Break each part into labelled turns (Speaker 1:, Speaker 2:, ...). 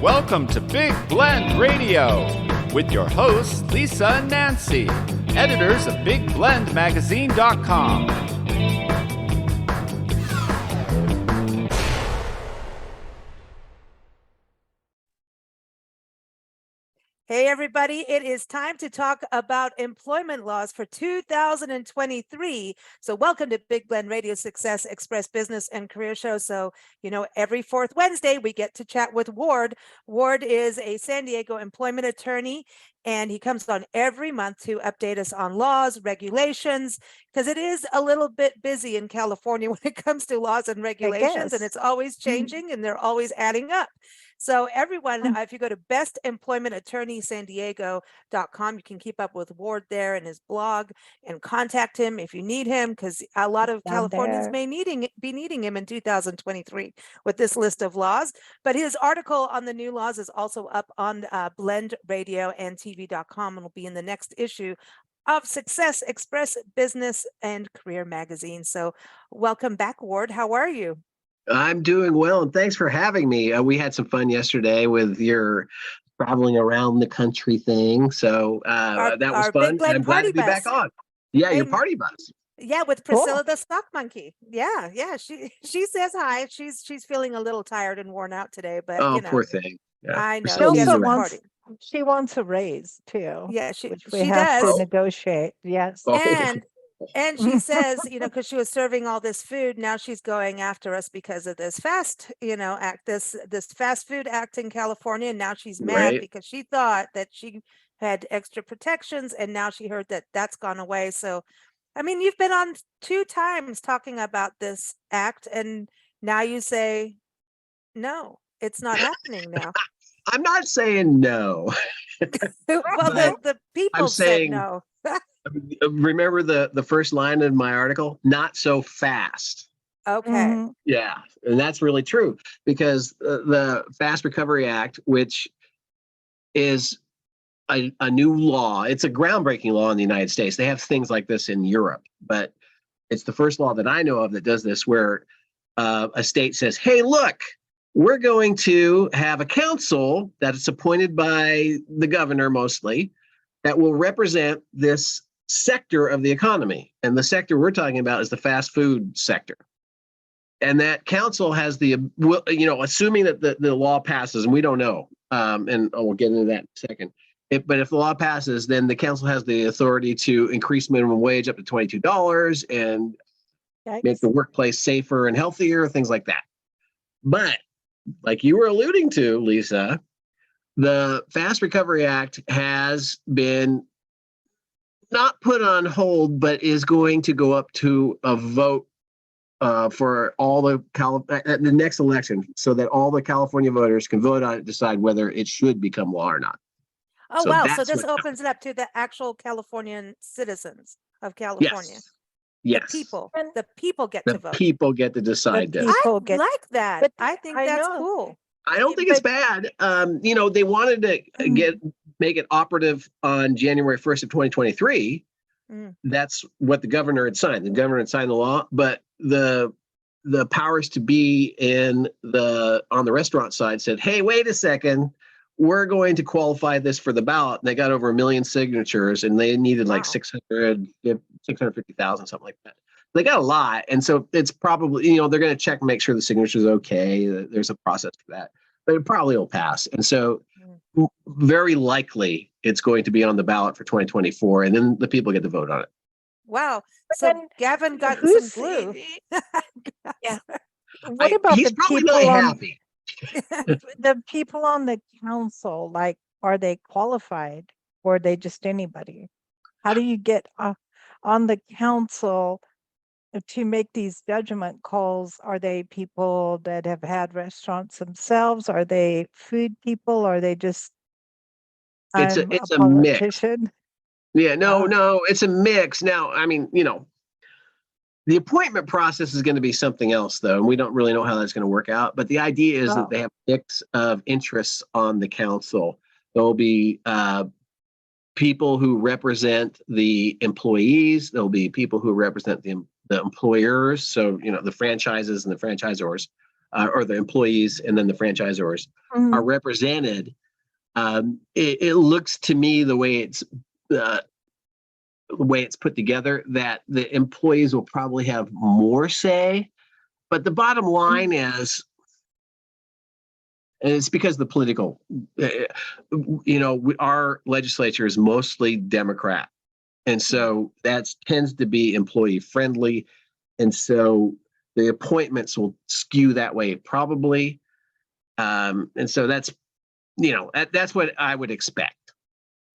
Speaker 1: Welcome to Big Blend Radio with your hosts, Lisa and Nancy, editors of BigBlendMagazine.com.
Speaker 2: Hey, everybody. It is time to talk about employment laws for 2023. So welcome to Big Blend Radio Success Express Business and Career Show. So, every fourth Wednesday, we get to chat with Ward. Ward is a San Diego employment attorney, and he comes on every month to update us on laws, regulations, because it is a little bit busy in California when it comes to laws and regulations, and it's always changing and they're always adding up. So everyone, if you go to bestemploymentattorneysandiego.com, you can keep up with Ward there and his blog and contact him if you need him, because a lot of Californians may be needing him in 2023 with this list of laws. But his article on the new laws is also up on BlendRadioandTV.com and will be in the next issue of Success Express Business and Career Magazine. So welcome back, Ward. How are you?
Speaker 3: I'm doing well, and thanks for having me. We had some fun yesterday with your traveling around the country thing, so that was fun. I'm glad to be back on. Yeah, your party bus.
Speaker 2: Yeah, with Priscilla the Stock Monkey. Yeah. She says hi. She's feeling a little tired and worn out today, but
Speaker 3: poor thing. Yeah.
Speaker 2: I know.
Speaker 4: She wants a raise too.
Speaker 2: Yeah, she
Speaker 4: have
Speaker 2: does
Speaker 4: to negotiate. Yes,
Speaker 2: And she says, because she was serving all this food, now she's going after us because of this fast food act in California. And now she's mad because she thought that she had extra protections, and now she heard that that's gone away. So, I mean, you've been on 2 times talking about this act, and now you say, no, it's not happening now.
Speaker 3: I'm not saying no.
Speaker 2: Well, the people said no.
Speaker 3: Remember the first line of my article? Not so fast.
Speaker 2: Okay.
Speaker 4: Mm-hmm.
Speaker 3: Yeah, and that's really true, because the Fast Recovery Act, which is a new law, it's a groundbreaking law in the United States. They have things like this in Europe, but it's the first law that I know of that does this, where a state says, hey, look, we're going to have a council that is appointed by the governor mostly that will represent this sector of the economy. And the sector we're talking about is the fast food sector. And that council has assuming that the law passes, and we don't know, and we'll get into that in a second. But if the law passes, then the council has the authority to increase minimum wage up to $22 and make the workplace safer and healthier, things like that. But like you were alluding to, Lisa, the Fast Recovery Act has been not put on hold, but is going to go up to a vote for all the next election, so that all the California voters can vote on it, decide whether it should become law or not.
Speaker 2: Oh, so wow. So this opens it up to the actual Californian citizens of California.
Speaker 3: Yes.
Speaker 2: The people get to vote.
Speaker 3: The people get to decide this.
Speaker 2: I like that. But I think that's cool.
Speaker 3: I don't think it's bad. They wanted to make it operative on January 1st of 2023. That's what the governor had signed. The governor had signed the law, but the powers to be on the restaurant side said, hey, wait a second, we're going to qualify this for the ballot. And they got over 1 million signatures, and they needed like 650,000, something like that. They got a lot. And so it's probably, they're going to check and make sure the signature is okay. There's a process for that, but it probably will pass. And so very likely it's going to be on the ballot for 2024, and then the people get to vote on it.
Speaker 2: Wow. So Gavin got some glue.
Speaker 4: Yeah. What about
Speaker 3: he's probably really happy.
Speaker 4: The people on the council, like, are they qualified, or are they just anybody? How do you get on the council to make these judgment calls? Are they people that have had restaurants themselves? Are they food people? Are they just
Speaker 3: it's a
Speaker 4: politician?
Speaker 3: Mix. Yeah, no, it's a mix. Now, I mean, the appointment process is going to be something else, though, and we don't really know how that's going to work out. But the idea is that they have a mix of interests on the council. There'll be people who represent the employees. There'll be people who represent the employers. So, the franchises and the franchisors. or the employees and then the franchisors are represented, it looks to me the way it's put together that the employees will probably have more say. But the bottom line is, and it's because the political, our legislature is mostly Democrat. And so that tends to be employee friendly. And so the appointments will skew that way probably. And so that's what I would expect,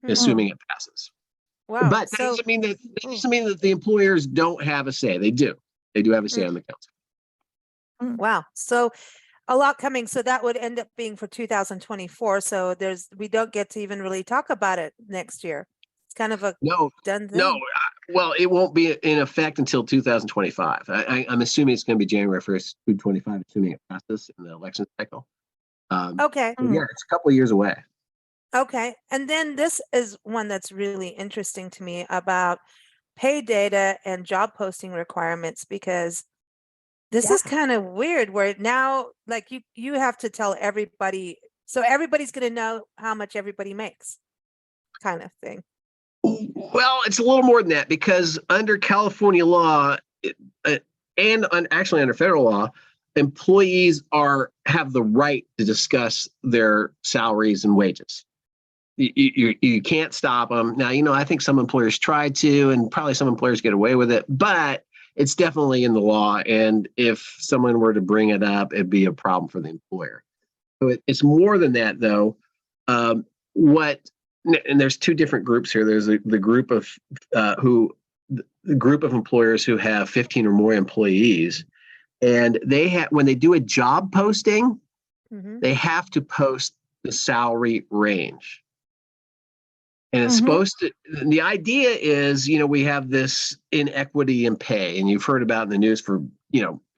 Speaker 3: assuming it passes.
Speaker 2: Wow.
Speaker 3: But that doesn't mean that the employers don't have a say. They do. They do have a say on the council.
Speaker 2: Wow. So a lot coming. So that would end up being for 2024. So we don't get to even really talk about it next year. It's kind of a done thing.
Speaker 3: No. Well, it won't be in effect until 2025. I'm assuming it's going to be January 1st, 2025, assuming it passes in the election cycle.
Speaker 2: Okay.
Speaker 3: So yeah, it's a couple of years away.
Speaker 2: Okay. And then this is one that's really interesting to me about pay data and job posting requirements, because this is kind of weird where now, like you have to tell everybody. So everybody's going to know how much everybody makes, kind of thing.
Speaker 3: Well, it's a little more than that, because under California law actually under federal law, employees have the right to discuss their salaries and wages. You can't stop them. Now, I think some employers try to, and probably some employers get away with it, but it's definitely in the law. And if someone were to bring it up, it'd be a problem for the employer. So it's more than that, though. And there's two different groups here. There's the group of the group of employers who have 15 or more employees, and when they do a job posting, they have to post the salary range. And it's supposed to, the idea is, we have this inequity in pay, and you've heard about in the news for,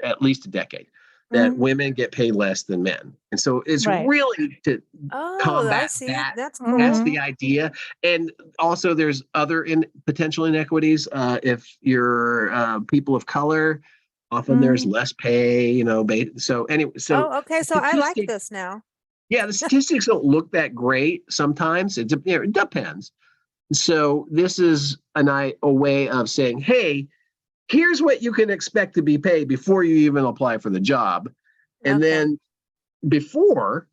Speaker 3: at least a decade, that women get paid less than men. And so it's really to combat that.
Speaker 2: That's cool.
Speaker 3: That's the idea. And also there's other potential inequities. If you're people of color, often there's less pay, so anyway. So
Speaker 2: okay. So I like this now.
Speaker 3: Yeah, the statistics don't look that great sometimes. It depends. So this is a way of saying, hey, here's what you can expect to be paid before you even apply for the job. And then before,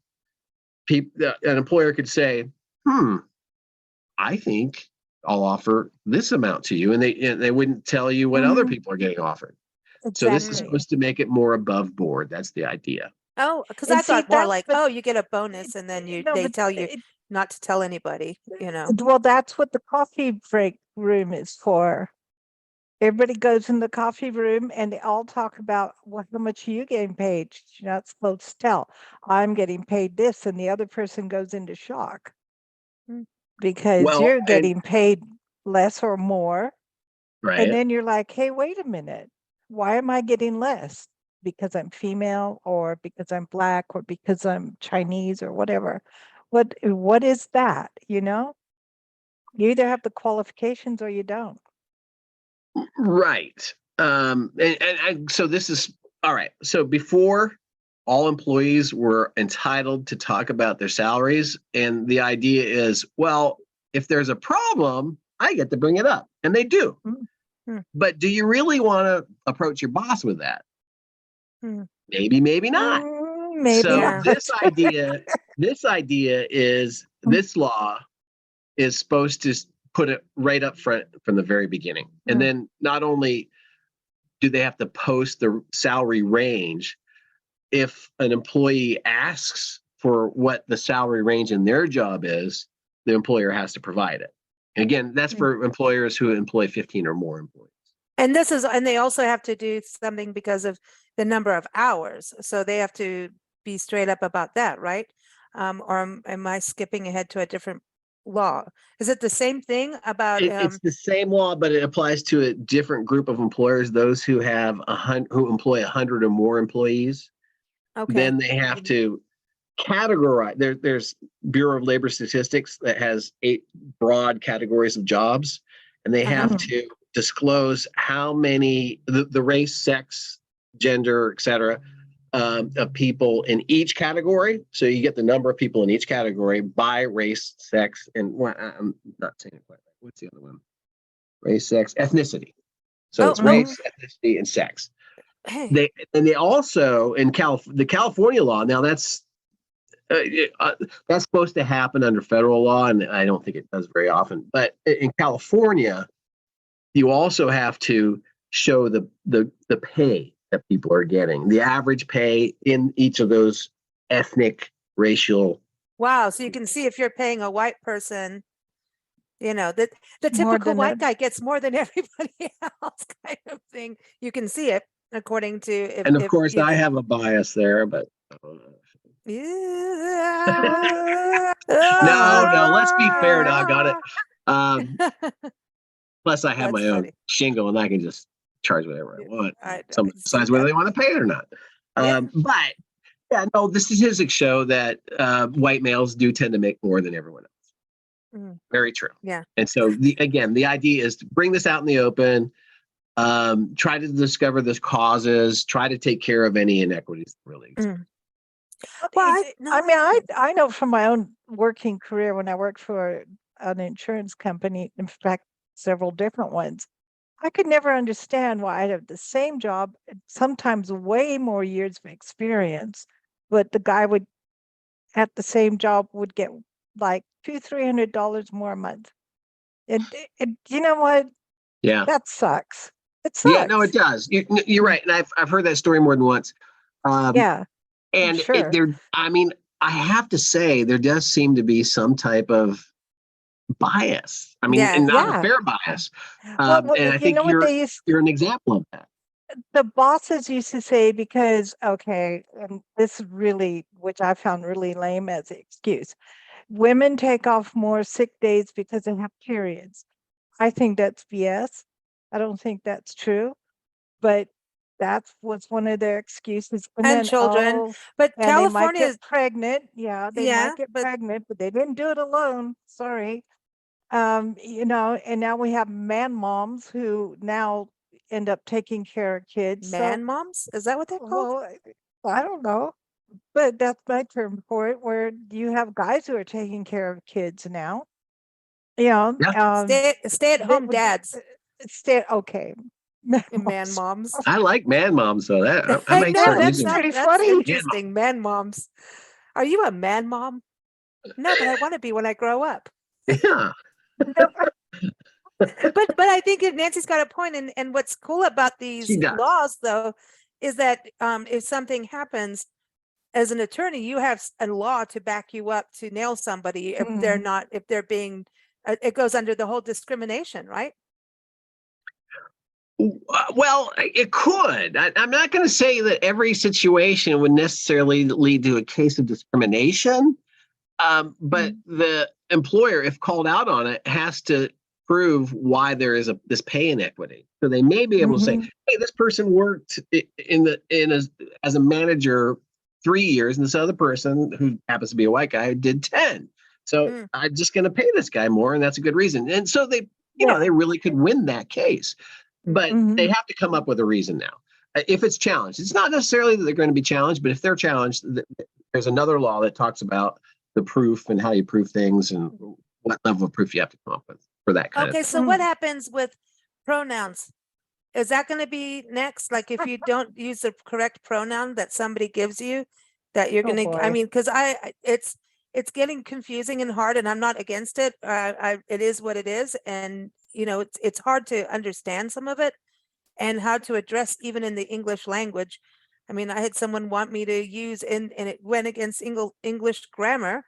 Speaker 3: an employer could say, I think I'll offer this amount to you. And they wouldn't tell you what other people are getting offered. Exactly. So this is supposed to make it more above board. That's the idea.
Speaker 2: Oh, because I thought more like, you get a bonus, and then they tell you not to tell anybody,
Speaker 4: Well, that's what the coffee break room is for. Everybody goes in the coffee room and they all talk about how much are you getting paid. You're not supposed to tell. I'm getting paid this, and the other person goes into shock because you're getting paid less or more.
Speaker 3: Right.
Speaker 4: And then you're like, hey, wait a minute. Why am I getting less? Because I'm female, or because I'm Black, or because I'm Chinese, or whatever. What is that? You either have the qualifications or you don't.
Speaker 3: Right. So this is all right. So before, all employees were entitled to talk about their salaries, and the idea is, well, if there's a problem, I get to bring it up, and they do. But do you really want to approach your boss with that? Maybe not.
Speaker 4: Maybe
Speaker 3: so
Speaker 4: not.
Speaker 3: this law is supposed to put it right up front from the very beginning. And then not only do they have to post the salary range, if an employee asks for what the salary range in their job is, the employer has to provide it. And again, that's for employers who employ 15 or more employees.
Speaker 2: And they also have to do something because of the number of hours. So they have to be straight up about that, right? Or am I skipping ahead to a different law? Is it the same thing about?
Speaker 3: It's the same law, but it applies to a different group of employers. Those who have who employ 100 or more employees.
Speaker 2: Okay.
Speaker 3: Then they have to categorize. There's Bureau of Labor Statistics that has 8 broad categories of jobs, and they have to disclose how many, the race, sex, gender, etc., of people in each category. So you get the number of people in each category by race, sex, and I'm not saying it quite right. What's the other one? Race, sex, ethnicity. So it's race, ethnicity, and sex.
Speaker 2: Hey.
Speaker 3: They also in the California law. Now that's supposed to happen under federal law, and I don't think it does very often. But in California, you also have to show the pay that people are getting, the average pay in each of those ethnic, racial.
Speaker 2: Wow. So you can see if you're paying a white person, you know, that the
Speaker 4: More
Speaker 2: typical
Speaker 4: than
Speaker 2: white
Speaker 4: a-
Speaker 2: guy gets more than everybody else kind of thing. You can see it according to
Speaker 3: And of
Speaker 2: if
Speaker 3: course,
Speaker 2: you
Speaker 3: I
Speaker 2: know.
Speaker 3: have a bias there, but
Speaker 2: Yeah.
Speaker 3: no, let's be fair, doggone it. Plus, I have
Speaker 2: That's
Speaker 3: my own
Speaker 2: funny.
Speaker 3: shingle, and I can just charge whatever I want.
Speaker 2: I know.
Speaker 3: Someone
Speaker 2: See
Speaker 3: decides whether
Speaker 2: that?
Speaker 3: they want to pay it or not.
Speaker 2: Yeah.
Speaker 3: But yeah, no, the statistics show that white males do tend to make more than everyone else.
Speaker 2: Mm.
Speaker 3: Very true.
Speaker 2: Yeah.
Speaker 3: And so the idea is to bring this out in the open, try to discover the causes, try to take care of any inequities that really exist.
Speaker 2: Well,
Speaker 4: I know from my own working career when I worked for an insurance company, in fact, several different ones, I could never understand why I'd have the same job, sometimes way more years of experience, but the guy would at the same job would get like $200-300 more a month. And you know what?
Speaker 3: Yeah.
Speaker 4: That sucks. It sucks.
Speaker 3: Yeah, no, it does. You're right. And I've heard that story more than once.
Speaker 4: Yeah.
Speaker 3: And
Speaker 4: sure.
Speaker 3: I have to say, there does seem to be some type of bias. I mean,
Speaker 2: Yeah.
Speaker 3: and not
Speaker 4: Yeah.
Speaker 3: a fair bias.
Speaker 4: Well,
Speaker 3: And I
Speaker 4: you
Speaker 3: think
Speaker 4: know what they used
Speaker 3: you're an example of that.
Speaker 4: the bosses used to say, because okay, and this is really, which I found really lame as an excuse, women take off more sick days because they have periods. I think that's BS. I don't think that's true, but that was one of their excuses. And
Speaker 2: And
Speaker 4: then
Speaker 2: children, but
Speaker 4: and they might
Speaker 2: California is,
Speaker 4: get pregnant. Yeah, they
Speaker 2: yeah,
Speaker 4: might get
Speaker 2: but
Speaker 4: pregnant, but they didn't do it alone. Sorry. You know, and now we have man moms who now end up taking care of kids. So,
Speaker 2: man moms, is that what they're called?
Speaker 4: well, I don't know, but that's my term for it, where you have guys who are taking care of kids now. You know,
Speaker 3: Yeah.
Speaker 2: Stay at
Speaker 4: they
Speaker 2: home
Speaker 4: would
Speaker 2: dads
Speaker 4: stay okay. Man
Speaker 2: and man
Speaker 4: moms.
Speaker 2: moms.
Speaker 3: I like man moms, so that I
Speaker 2: I
Speaker 3: might
Speaker 2: know
Speaker 3: start
Speaker 4: that's
Speaker 3: using
Speaker 4: pretty
Speaker 2: that's
Speaker 4: funny.
Speaker 2: interesting. Man moms. Are you a man mom? No, but I want to be when I grow up.
Speaker 3: Yeah.
Speaker 2: But I think Nancy's got a point, and what's cool about these
Speaker 3: She does.
Speaker 2: laws though is that if something happens as an attorney, you have a law to back you up to nail somebody if they're
Speaker 4: Mm.
Speaker 2: not, if they're being it goes under the whole discrimination, right?
Speaker 3: Well, it could. I'm not going to say that every situation would necessarily lead to a case of discrimination, but the employer, if called out on it, has to prove why there is this pay inequity. So they may be able to say, "Hey, this person worked as a manager 3 years, and this other person who happens to be a white guy did 10. So I'm just going to pay this guy more, and that's a good reason." And so they, they really could win that case. But they have to come up with a reason now. If it's challenged, it's not necessarily that they're going to be challenged, but if they're challenged, there's another law that talks about the proof and how you prove things and what level of proof you have to come up with for that kind of
Speaker 2: Okay,
Speaker 3: thing.
Speaker 2: so what happens with pronouns? Is that going to be next? Like if you don't use the correct pronoun that somebody gives you, that you're
Speaker 4: Oh,
Speaker 2: going to, I
Speaker 4: boy.
Speaker 2: mean, because it's getting confusing and hard, and I'm not against it. It is what it is. And, it's hard to understand some of it and how to address even in the English language. I mean, I had someone want me to use and it went against English grammar,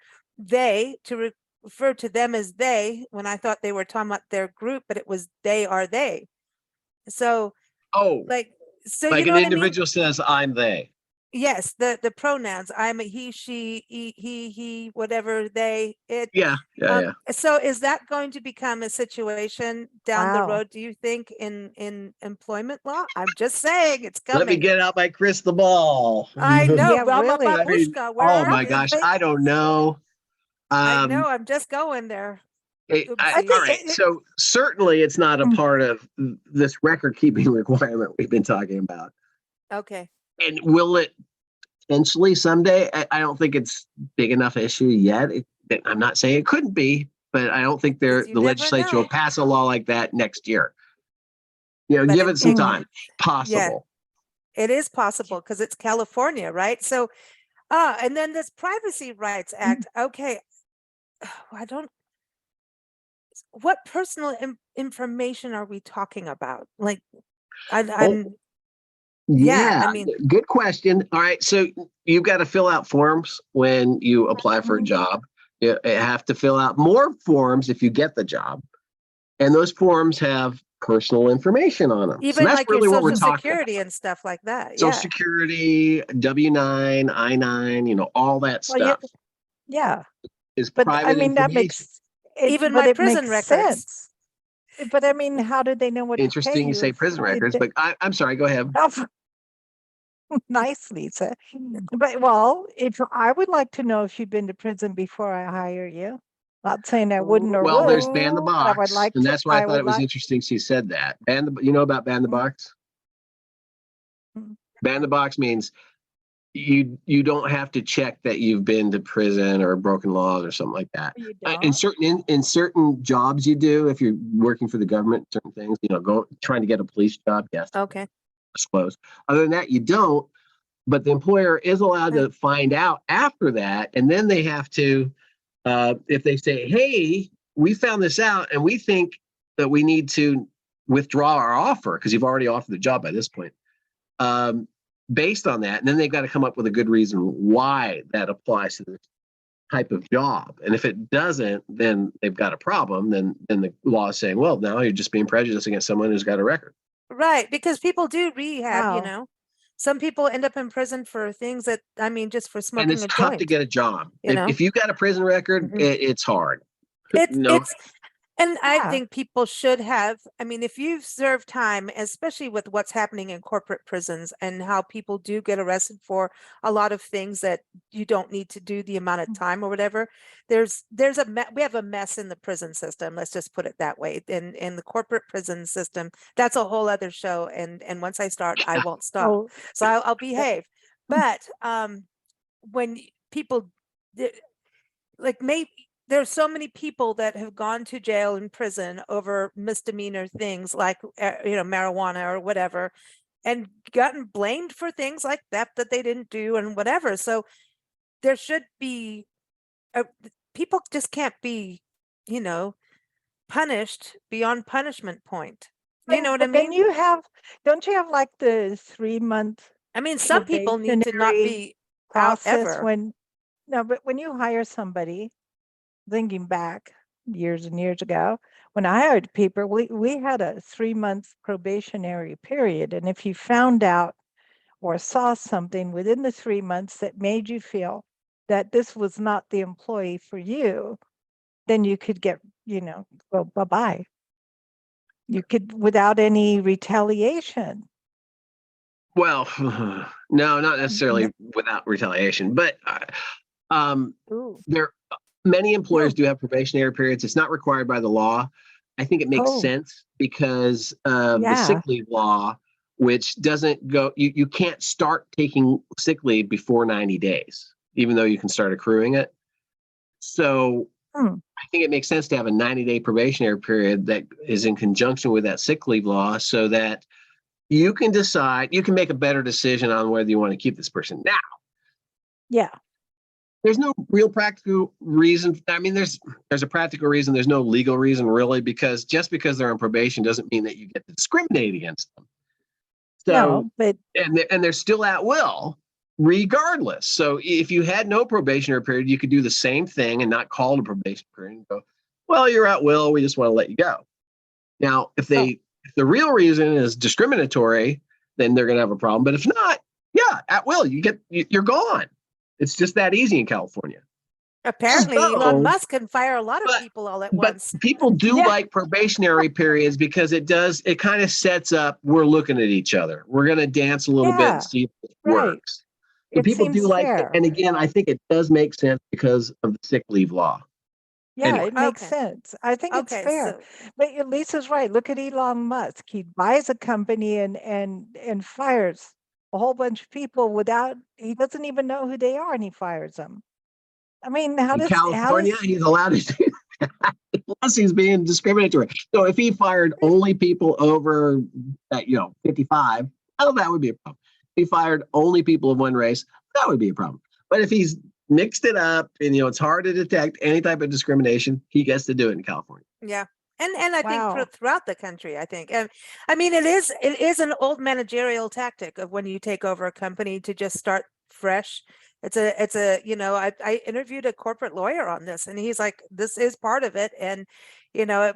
Speaker 2: to refer to them as they, when I thought they were talking about their group, but it was they are they. So
Speaker 3: Oh,
Speaker 2: so
Speaker 3: like
Speaker 2: you know
Speaker 3: an
Speaker 2: what I mean?
Speaker 3: individual says, "I'm they."
Speaker 2: Yes, the pronouns. I'm a he, she, he, whatever, they, it.
Speaker 3: Yeah.
Speaker 2: So is that going to become a situation down the
Speaker 4: Wow.
Speaker 2: road, do you think, in employment law? I'm just saying it's
Speaker 3: Let me
Speaker 2: coming.
Speaker 3: get out my crystal ball.
Speaker 2: I know,
Speaker 4: Yeah, really.
Speaker 3: I mean,
Speaker 2: babushka, where
Speaker 3: oh
Speaker 2: are
Speaker 3: my
Speaker 2: you?
Speaker 3: gosh, I don't know.
Speaker 2: I know, I'm just going there.
Speaker 4: I
Speaker 2: Oopsies.
Speaker 3: All
Speaker 4: think
Speaker 3: right. So certainly it's not a
Speaker 4: Mm.
Speaker 3: part of this record keeping requirement we've been talking about.
Speaker 2: Okay.
Speaker 3: And will it Potentially someday. I don't think it's big enough issue yet. I'm not saying it couldn't be, but I don't think
Speaker 2: You
Speaker 3: the
Speaker 2: never
Speaker 3: legislature will
Speaker 2: know.
Speaker 3: pass a law like that next year.
Speaker 2: But
Speaker 3: Give it some
Speaker 4: Mm.
Speaker 3: time. Possible.
Speaker 2: it is possible because it's California, right? So, and then this Privacy Rights Act. Okay, I don't. What personal information are we talking about? Like,
Speaker 3: Oh,
Speaker 2: I'm
Speaker 3: yeah,
Speaker 2: I mean,
Speaker 3: good question. All right, so you've got to fill out forms when you apply for a
Speaker 4: Mhm.
Speaker 3: job. You have to fill out more forms if you get the job, and those forms have personal information on them. So
Speaker 2: even
Speaker 3: that's
Speaker 2: like your
Speaker 3: really what we're
Speaker 2: social
Speaker 3: talking
Speaker 2: security
Speaker 3: about.
Speaker 2: and stuff like that.
Speaker 3: Social
Speaker 2: Yeah.
Speaker 3: Security, W-9, I-9, all that
Speaker 4: Well, yeah,
Speaker 3: stuff
Speaker 4: yeah,
Speaker 3: is
Speaker 4: but I
Speaker 3: private
Speaker 4: mean, that
Speaker 3: information.
Speaker 4: makes it,
Speaker 2: Even
Speaker 4: but
Speaker 2: my
Speaker 4: it
Speaker 2: prison
Speaker 4: makes
Speaker 2: records.
Speaker 4: sense. But I mean, how did they know what to pay
Speaker 3: Interesting you
Speaker 4: you
Speaker 3: say
Speaker 4: if
Speaker 3: prison
Speaker 4: it,
Speaker 3: records, but I'm sorry, go ahead.
Speaker 4: nice, Lisa. But well, if I would like to know if you've been to prison before I hire you. Not saying I wouldn't or
Speaker 3: Well,
Speaker 4: would,
Speaker 3: there's ban the
Speaker 4: but I would
Speaker 3: box,
Speaker 4: like
Speaker 3: and
Speaker 4: to.
Speaker 3: that's why I
Speaker 4: I
Speaker 3: thought
Speaker 4: would
Speaker 3: it was
Speaker 4: like.
Speaker 3: interesting she said that. You know about ban the
Speaker 4: Mm,
Speaker 3: box?
Speaker 4: mm,
Speaker 3: Ban the box means you don't have to check that you've been to prison or broken laws or something like that.
Speaker 4: You
Speaker 3: In
Speaker 4: don't.
Speaker 3: certain jobs you do, if you're working for the government, certain things, go trying to get a police job, yes,
Speaker 2: Okay.
Speaker 3: disclose. Other than that, you don't. But the employer is allowed
Speaker 2: Huh.
Speaker 3: to find out after that, and then they have to, if they say, "Hey, we found this out, and we think that we need to withdraw our offer because you've already offered the job by this point." Based on that, and then they've got to come up with a good reason why that applies to this type of job. And if it doesn't, then they've got a problem. Then the law is saying, well, now you're just being prejudiced against someone who's got a record.
Speaker 2: Right, because people do rehab,
Speaker 4: Wow.
Speaker 2: Some people end up in prison for things that, I mean, just for
Speaker 3: And
Speaker 2: smoking
Speaker 3: it's
Speaker 2: a
Speaker 3: tough to
Speaker 2: joint,
Speaker 3: get a job.
Speaker 2: you know?
Speaker 3: If you've got a prison record,
Speaker 2: Mhm.
Speaker 3: it's hard.
Speaker 2: It's
Speaker 3: No,
Speaker 2: it's and I
Speaker 4: Yeah.
Speaker 2: think people should have, I mean, if you've served time, especially with what's happening in corporate prisons and how people do get arrested for a lot of things that you don't need to do the amount of time or whatever, we have a mess in the prison system. Let's just put it that way. In the corporate prison system, that's a whole other show. And once I start, I won't stop.
Speaker 4: Oh,
Speaker 2: So I'll behave. But when people like maybe there's so many people that have gone to jail and prison over misdemeanor things like marijuana or whatever, and gotten blamed for things like that they didn't do and whatever. So there should be people just can't be, you know, punished beyond punishment point. You know what I
Speaker 4: but then
Speaker 2: mean?
Speaker 4: don't you have like the 3 month
Speaker 2: I mean, some people need to not
Speaker 4: probationary
Speaker 2: be out
Speaker 4: process
Speaker 2: ever.
Speaker 4: no, but when you hire somebody, thinking back years and years ago, when I hired people, we had a 3 month probationary period. And if you found out or saw something within the 3 months that made you feel that this was not the employee for you, then you could get, go bye-bye. You could without any retaliation.
Speaker 3: well, no, not necessarily
Speaker 4: N-
Speaker 3: without retaliation, but
Speaker 4: Ooh.
Speaker 3: there many employers
Speaker 4: Hmm.
Speaker 3: do have probationary periods. It's not required by the law. I think it makes
Speaker 4: Oh,
Speaker 3: sense because of the sick
Speaker 4: yeah.
Speaker 3: leave law, which doesn't go, you can't start taking sick leave before 90 days, even though you can start accruing it. So
Speaker 4: Hmm.
Speaker 3: I think it makes sense to have a 90-day probationary period that is in conjunction with that sick leave law so that you can decide, you can make a better decision on whether you want to keep this person. Now,
Speaker 4: Yeah.
Speaker 3: there's no real practical reason. I mean, there's a practical reason. There's no legal reason really, because just because they're on probation doesn't mean that you get to discriminate against them. So,
Speaker 4: No, but
Speaker 3: and they're still at will regardless. So if you had no probationary period, you could do the same thing and not call it a probation period and go, well, you're at will. We just want to let you go. Now, if
Speaker 4: oh,
Speaker 3: the real reason is discriminatory, then they're going to have a problem. But if not, yeah, at will, you're gone. It's just that easy in California.
Speaker 2: Apparently, Elon
Speaker 3: So,
Speaker 2: Musk can fire a lot of
Speaker 3: but
Speaker 2: people all at
Speaker 3: but
Speaker 2: once.
Speaker 3: people do
Speaker 4: yeah,
Speaker 3: like probationary periods because it kind of sets up, we're looking at each other. We're going to dance a little bit and
Speaker 4: yeah,
Speaker 3: see if it
Speaker 4: right.
Speaker 3: works. So
Speaker 4: It
Speaker 3: people do
Speaker 4: seems
Speaker 3: like it.
Speaker 4: fair.
Speaker 3: And again, I think it does make sense because of the sick leave law.
Speaker 4: Yeah,
Speaker 3: Anyway,
Speaker 4: it makes
Speaker 2: Okay.
Speaker 4: sense. I think it's
Speaker 2: Okay.
Speaker 4: fair.
Speaker 2: So
Speaker 4: But Lisa's right. Look at Elon Musk. He buys a company and fires a whole bunch of people without, he doesn't even know who they are and he fires them. I mean, how
Speaker 3: In
Speaker 4: does,
Speaker 3: California, he's allowed to do that unless he's being discriminatory. So if he fired only people over, 55, that would be a problem. If he fired only people of one race, that would be a problem. But if he's mixed it up and, it's hard to detect any type of discrimination, he gets to do it in California.
Speaker 2: Yeah. And I think
Speaker 4: Wow.
Speaker 2: throughout the country, I think. And I mean, it is an old managerial tactic of when you take over a company to just start fresh. It's a, I interviewed a corporate lawyer on this and he's like, this is part of it. And,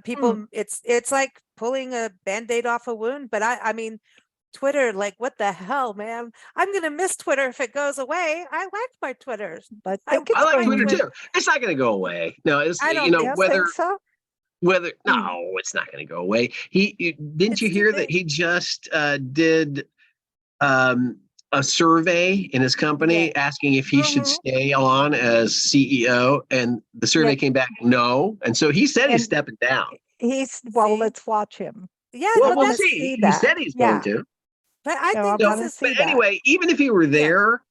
Speaker 2: people, it's like pulling a Band-Aid off a wound. But I mean, Twitter, like, what the hell, man? I'm going to miss Twitter if it goes away. I like my Twitter.
Speaker 4: I think it's
Speaker 3: I like
Speaker 4: going
Speaker 3: Twitter
Speaker 4: to,
Speaker 3: too. It's not going to go away. No, it's,
Speaker 2: I don't
Speaker 4: you don't
Speaker 3: whether
Speaker 4: think so?
Speaker 3: no, it's not going to go away. Didn't
Speaker 2: It's
Speaker 3: you
Speaker 2: too
Speaker 3: hear that
Speaker 2: big.
Speaker 3: he just did a survey in his company asking if he should
Speaker 4: Mhm.
Speaker 3: stay on as CEO, and the survey
Speaker 4: Yeah.
Speaker 3: came back no, and so he said he's
Speaker 4: And
Speaker 3: stepping down.
Speaker 4: well,
Speaker 2: See?
Speaker 4: let's watch him.
Speaker 2: Yeah,
Speaker 3: Well,
Speaker 4: I
Speaker 2: but
Speaker 3: we'll
Speaker 4: want to
Speaker 2: that's,
Speaker 3: see.
Speaker 4: see
Speaker 3: He
Speaker 4: that.
Speaker 3: said he's going
Speaker 4: Yeah.
Speaker 3: to.
Speaker 2: but I
Speaker 4: No,
Speaker 2: think
Speaker 4: I
Speaker 3: So,
Speaker 4: want to
Speaker 2: this is,
Speaker 4: see
Speaker 3: but
Speaker 4: that.
Speaker 3: anyway, even if he were there,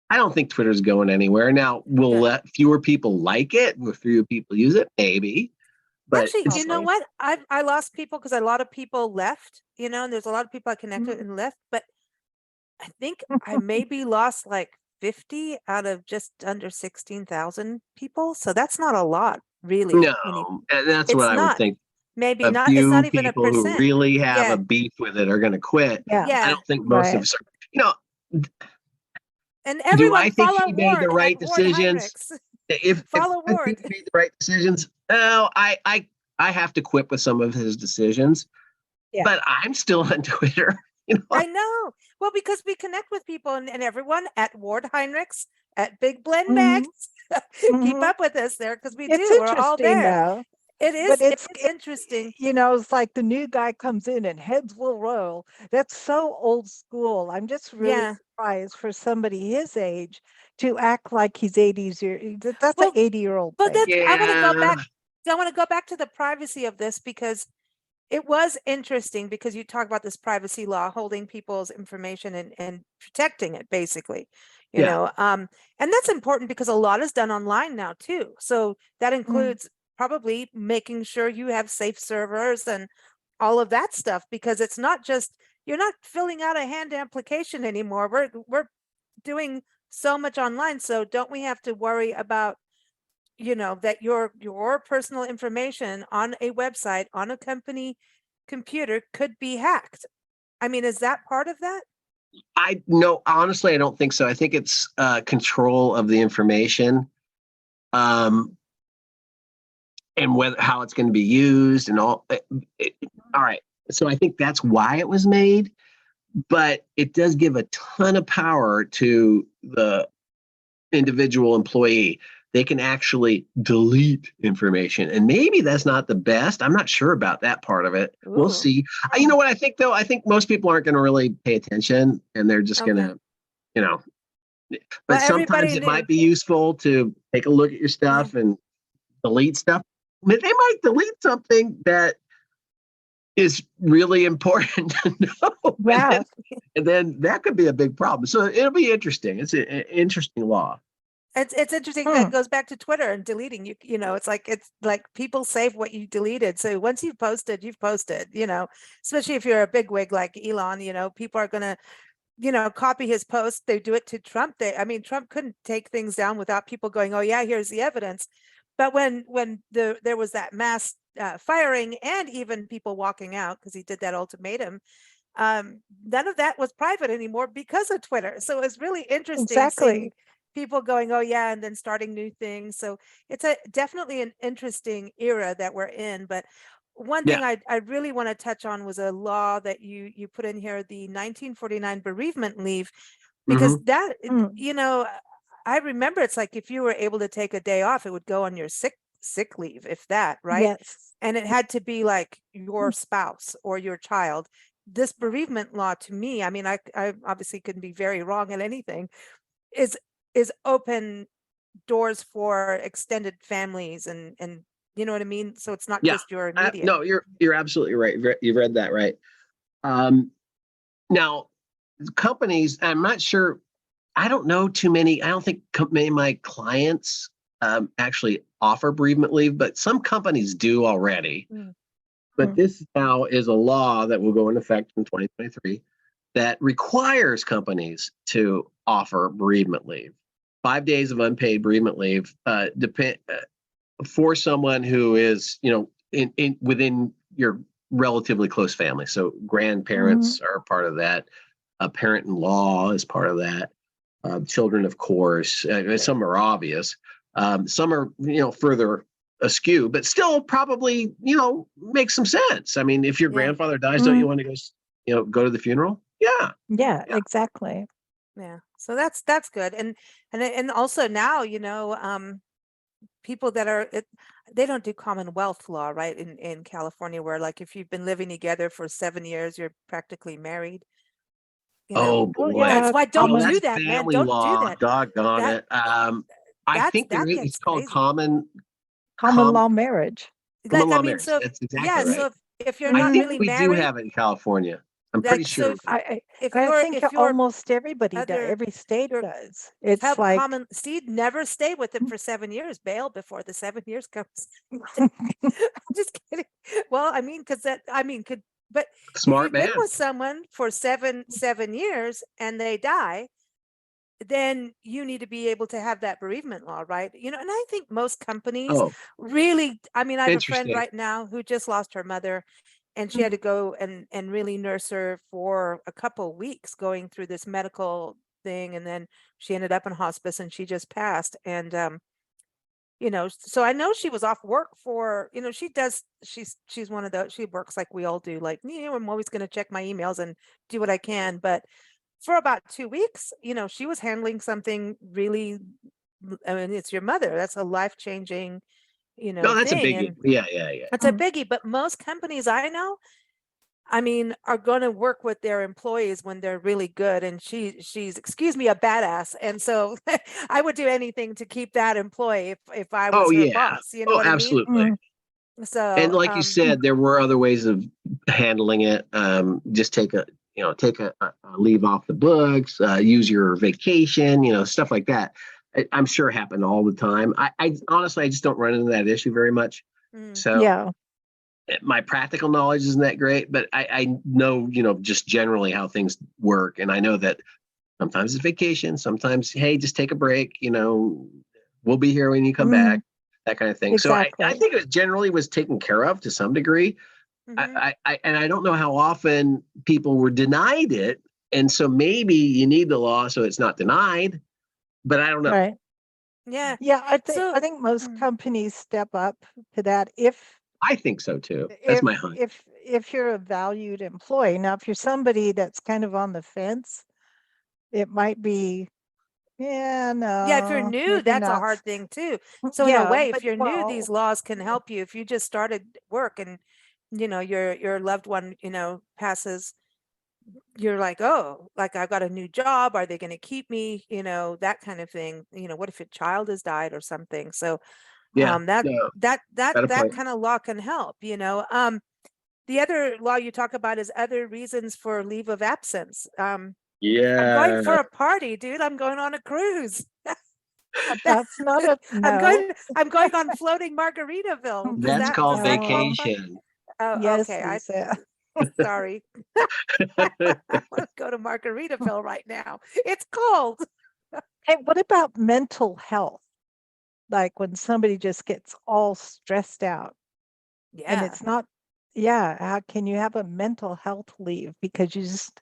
Speaker 3: I don't think Twitter's going anywhere. Now, will
Speaker 2: Yeah.
Speaker 3: let fewer people like it? Will fewer people use it? Maybe. But
Speaker 2: actually, you know
Speaker 4: Probably.
Speaker 2: what? I lost people because a lot of people left, and there's a lot of people I connected and left, but I think I maybe lost like 50 out of just under 16,000 people. So that's not a lot, really.
Speaker 3: no, and that's what
Speaker 2: It's
Speaker 3: I would
Speaker 2: not,
Speaker 3: think.
Speaker 2: maybe
Speaker 3: A
Speaker 2: not, it's not
Speaker 3: few
Speaker 2: even a
Speaker 3: people who
Speaker 2: percent.
Speaker 3: really have a
Speaker 2: Yeah.
Speaker 3: beef with it are going to quit.
Speaker 4: Yeah.
Speaker 3: I
Speaker 2: Yeah.
Speaker 3: don't think most of
Speaker 4: Right.
Speaker 3: us are. You know,
Speaker 2: And
Speaker 3: do
Speaker 2: everyone
Speaker 3: I think
Speaker 2: follow
Speaker 3: he made the
Speaker 2: Ward
Speaker 3: right
Speaker 2: at Ward
Speaker 3: decisions?
Speaker 2: Heinrichs.
Speaker 3: If
Speaker 2: Follow
Speaker 3: I think
Speaker 2: Ward.
Speaker 3: he made the right decisions, no, I have to quit with some of his decisions.
Speaker 4: Yeah.
Speaker 3: But I'm still on Twitter.
Speaker 2: I know. Well, because we connect with people and everyone at Ward Heinrichs, at Big Blend
Speaker 4: Mhm.
Speaker 2: Mags. Keep
Speaker 4: Mhm.
Speaker 2: up with us there because we
Speaker 4: It's
Speaker 2: do. We're all
Speaker 4: interesting
Speaker 2: there.
Speaker 4: though.
Speaker 2: It is,
Speaker 4: But it's
Speaker 2: interesting.
Speaker 4: it's like the new guy comes in and heads will roll. That's so old school. I'm just really
Speaker 2: Yeah.
Speaker 4: surprised for somebody his age to act like he's 80s that's an
Speaker 2: Well,
Speaker 4: 80-year-old
Speaker 2: But
Speaker 4: thing.
Speaker 2: that's, I want to go back.
Speaker 3: Yeah.
Speaker 2: I want to go back to the privacy of this because it was interesting because you talk about this privacy law holding people's information and protecting it basically,
Speaker 3: Yeah.
Speaker 2: and that's important because a lot is done online now too. So that includes probably making sure you have safe servers and all of that stuff because it's not just, you're not filling out a hand application anymore. We're doing so much online. So don't we have to worry about that your personal information on a website on a company computer could be hacked? I mean, is that part of that?
Speaker 3: I no, honestly, I don't think so. I think it's control of the information, and how it's going to be used and all. All right. So I think that's why it was made, but it does give a ton of power to the individual employee. They can actually delete information, and maybe that's not the best. I'm not sure about that part of it. We'll
Speaker 2: Ooh,
Speaker 3: see. You know what I think though? I think most people aren't going to really pay attention, and they're just going
Speaker 2: okay.
Speaker 3: to, you know.
Speaker 2: Well,
Speaker 3: But sometimes
Speaker 2: everybody
Speaker 3: it
Speaker 2: knew.
Speaker 3: might be useful to take a look at your stuff and delete stuff. But they might delete something that is really important to know.
Speaker 4: Yeah.
Speaker 3: And then that could be a big problem. So it'll be interesting. It's an interesting law.
Speaker 2: It's interesting. That goes back to Twitter and deleting. It's like people save what you deleted. So once you've posted, especially if you're a big wig like Elon, people are gonna copy his post. They do it to Trump. Trump couldn't take things down without people going, oh yeah, here's the evidence. But when there was that mass firing and even people walking out because he did that ultimatum, none of that was private anymore because of Twitter. So it's really interesting seeing
Speaker 4: Exactly.
Speaker 2: people going, oh yeah, and then starting new things. So it's definitely an interesting era that we're in. But one thing
Speaker 3: Yeah.
Speaker 2: I really want to touch on was a law that you put in here, the 1949 bereavement leave, because
Speaker 3: Mhm.
Speaker 2: that, I remember it's like if you were able to take a day off, it would go on your sick leave, if that, right?
Speaker 4: Yes.
Speaker 2: And it had to be like your spouse or your child. This bereavement law to me, I obviously couldn't be very wrong in anything, is open doors for extended families and you know what I mean? So it's not
Speaker 3: Yeah.
Speaker 2: just your immediate.
Speaker 3: No, you're absolutely right. You've read that right. Now, companies, I'm not sure. I don't know too many. I don't think many of my clients actually offer bereavement leave, but some companies do already. But this now is a law that will go into effect in 2023 that requires companies to offer bereavement leave, 5 days of unpaid bereavement leave, for someone who is, in within your relatively close family. So grandparents are part of that. A parent-in-law is part of that. Children, of course. Some are obvious. Some are, further askew, but still probably, makes some sense. I mean, if your grandfather dies, don't you want to go, go to the funeral?
Speaker 4: Yeah, exactly.
Speaker 2: Yeah. So that's good. And also now, people that are they don't do Commonwealth law, right? In California, where like if you've been living together for 7 years, you're practically married.
Speaker 3: Oh boy.
Speaker 2: That's why don't
Speaker 3: That's
Speaker 2: do that, man.
Speaker 3: family
Speaker 2: Don't do
Speaker 3: law.
Speaker 2: that.
Speaker 3: Doggone
Speaker 2: That
Speaker 3: it. I think
Speaker 2: that
Speaker 3: it's
Speaker 2: gets
Speaker 3: called
Speaker 2: crazy.
Speaker 4: Common
Speaker 3: common
Speaker 4: law marriage.
Speaker 3: law
Speaker 2: I mean,
Speaker 3: marriage.
Speaker 2: so
Speaker 3: That's exactly
Speaker 2: yeah,
Speaker 3: right.
Speaker 2: so if you're
Speaker 3: I
Speaker 2: not
Speaker 3: think
Speaker 2: really
Speaker 3: we do
Speaker 2: married,
Speaker 3: have it in California. I'm pretty
Speaker 2: like so
Speaker 3: sure.
Speaker 2: if
Speaker 4: I
Speaker 2: you're
Speaker 4: think
Speaker 2: if you're
Speaker 4: almost everybody does.
Speaker 2: other
Speaker 4: Every state
Speaker 2: your
Speaker 4: does. It's
Speaker 2: have
Speaker 4: like
Speaker 2: common seed, never stay with them for 7 years, bail before the 7 years comes. I'm just kidding. Well, I mean, but if
Speaker 3: Smart
Speaker 2: you've been
Speaker 3: man.
Speaker 2: with someone for seven years and they die, then you need to be able to have that bereavement law, right? And I think most companies
Speaker 3: Oh,
Speaker 2: really, I mean, I have a friend
Speaker 3: interesting.
Speaker 2: right now who just lost her mother, and she had to go and really nurse her for a couple weeks going through this medical thing, and then she ended up in hospice and she just passed. And so I know she was off work for, she's one of those, she works like we all do, like, I'm always going to check my emails and do what I can, but for about 2 weeks, she was handling something really, I mean, it's your mother. That's a life-changing,
Speaker 3: No, that's a
Speaker 2: thing.
Speaker 3: biggie.
Speaker 2: And
Speaker 3: Yeah.
Speaker 2: it's a biggie, but most companies I know, I mean, are going to work with their employees when they're really good. And she's, excuse me, a badass. And so I would do anything to keep that employee if I
Speaker 3: Oh
Speaker 2: was her
Speaker 3: yeah.
Speaker 2: boss, you know
Speaker 3: Oh,
Speaker 2: what I mean?
Speaker 3: absolutely. And
Speaker 2: So,
Speaker 3: like you said, there were other ways of handling it. Just take a leave off the books, use your vacation, stuff like that. I'm sure happened all the time. I honestly, I just don't run into that issue very much. So
Speaker 4: yeah.
Speaker 3: my practical knowledge isn't that great, but I know, just generally how things work. And I know that sometimes it's vacation, sometimes, hey, just take a break, we'll be here when you come back, that kind of thing. So
Speaker 4: Exactly.
Speaker 3: I think it generally was taken care of to some degree. I and I don't know how often people were denied it. And so maybe you need the law so it's not denied, but I don't know.
Speaker 4: Right.
Speaker 2: yeah.
Speaker 4: Yeah, I
Speaker 2: So,
Speaker 4: think most companies step up to that
Speaker 3: I think so too. That's my hunch.
Speaker 4: if you're a valued employee. Now, if you're somebody that's kind of on the fence, it might be, yeah,
Speaker 2: if you're
Speaker 4: no,
Speaker 2: new,
Speaker 4: maybe
Speaker 2: that's a
Speaker 4: not.
Speaker 2: hard thing too. So in a
Speaker 4: Yeah,
Speaker 2: way, if
Speaker 4: but
Speaker 2: you're new, these laws can help you. If you just started work and, your loved one, passes, you're like, oh, like I've got a new job. Are they going to keep me? That kind of thing. What if a child has died or something? So,
Speaker 3: Yeah.
Speaker 2: that
Speaker 3: No,
Speaker 2: that that
Speaker 3: got a
Speaker 2: that
Speaker 3: point.
Speaker 2: kind of law can help. The other law you talk about is other reasons for leave of absence. I'm going for
Speaker 3: Yeah.
Speaker 2: a party, dude. I'm going on a cruise.
Speaker 4: that's not a
Speaker 2: I'm
Speaker 4: no.
Speaker 2: going on floating Margaritaville.
Speaker 3: That's called
Speaker 2: Does that
Speaker 4: No.
Speaker 2: qualify?
Speaker 3: vacation.
Speaker 2: Oh,
Speaker 4: Yes,
Speaker 2: okay.
Speaker 4: Lisa.
Speaker 2: Sorry. I want to go to Margaritaville right now. It's cold.
Speaker 4: Hey, what about mental health? Like when somebody just gets all stressed out and
Speaker 2: Yeah.
Speaker 4: it's not, yeah, how can you have a mental health leave because you just,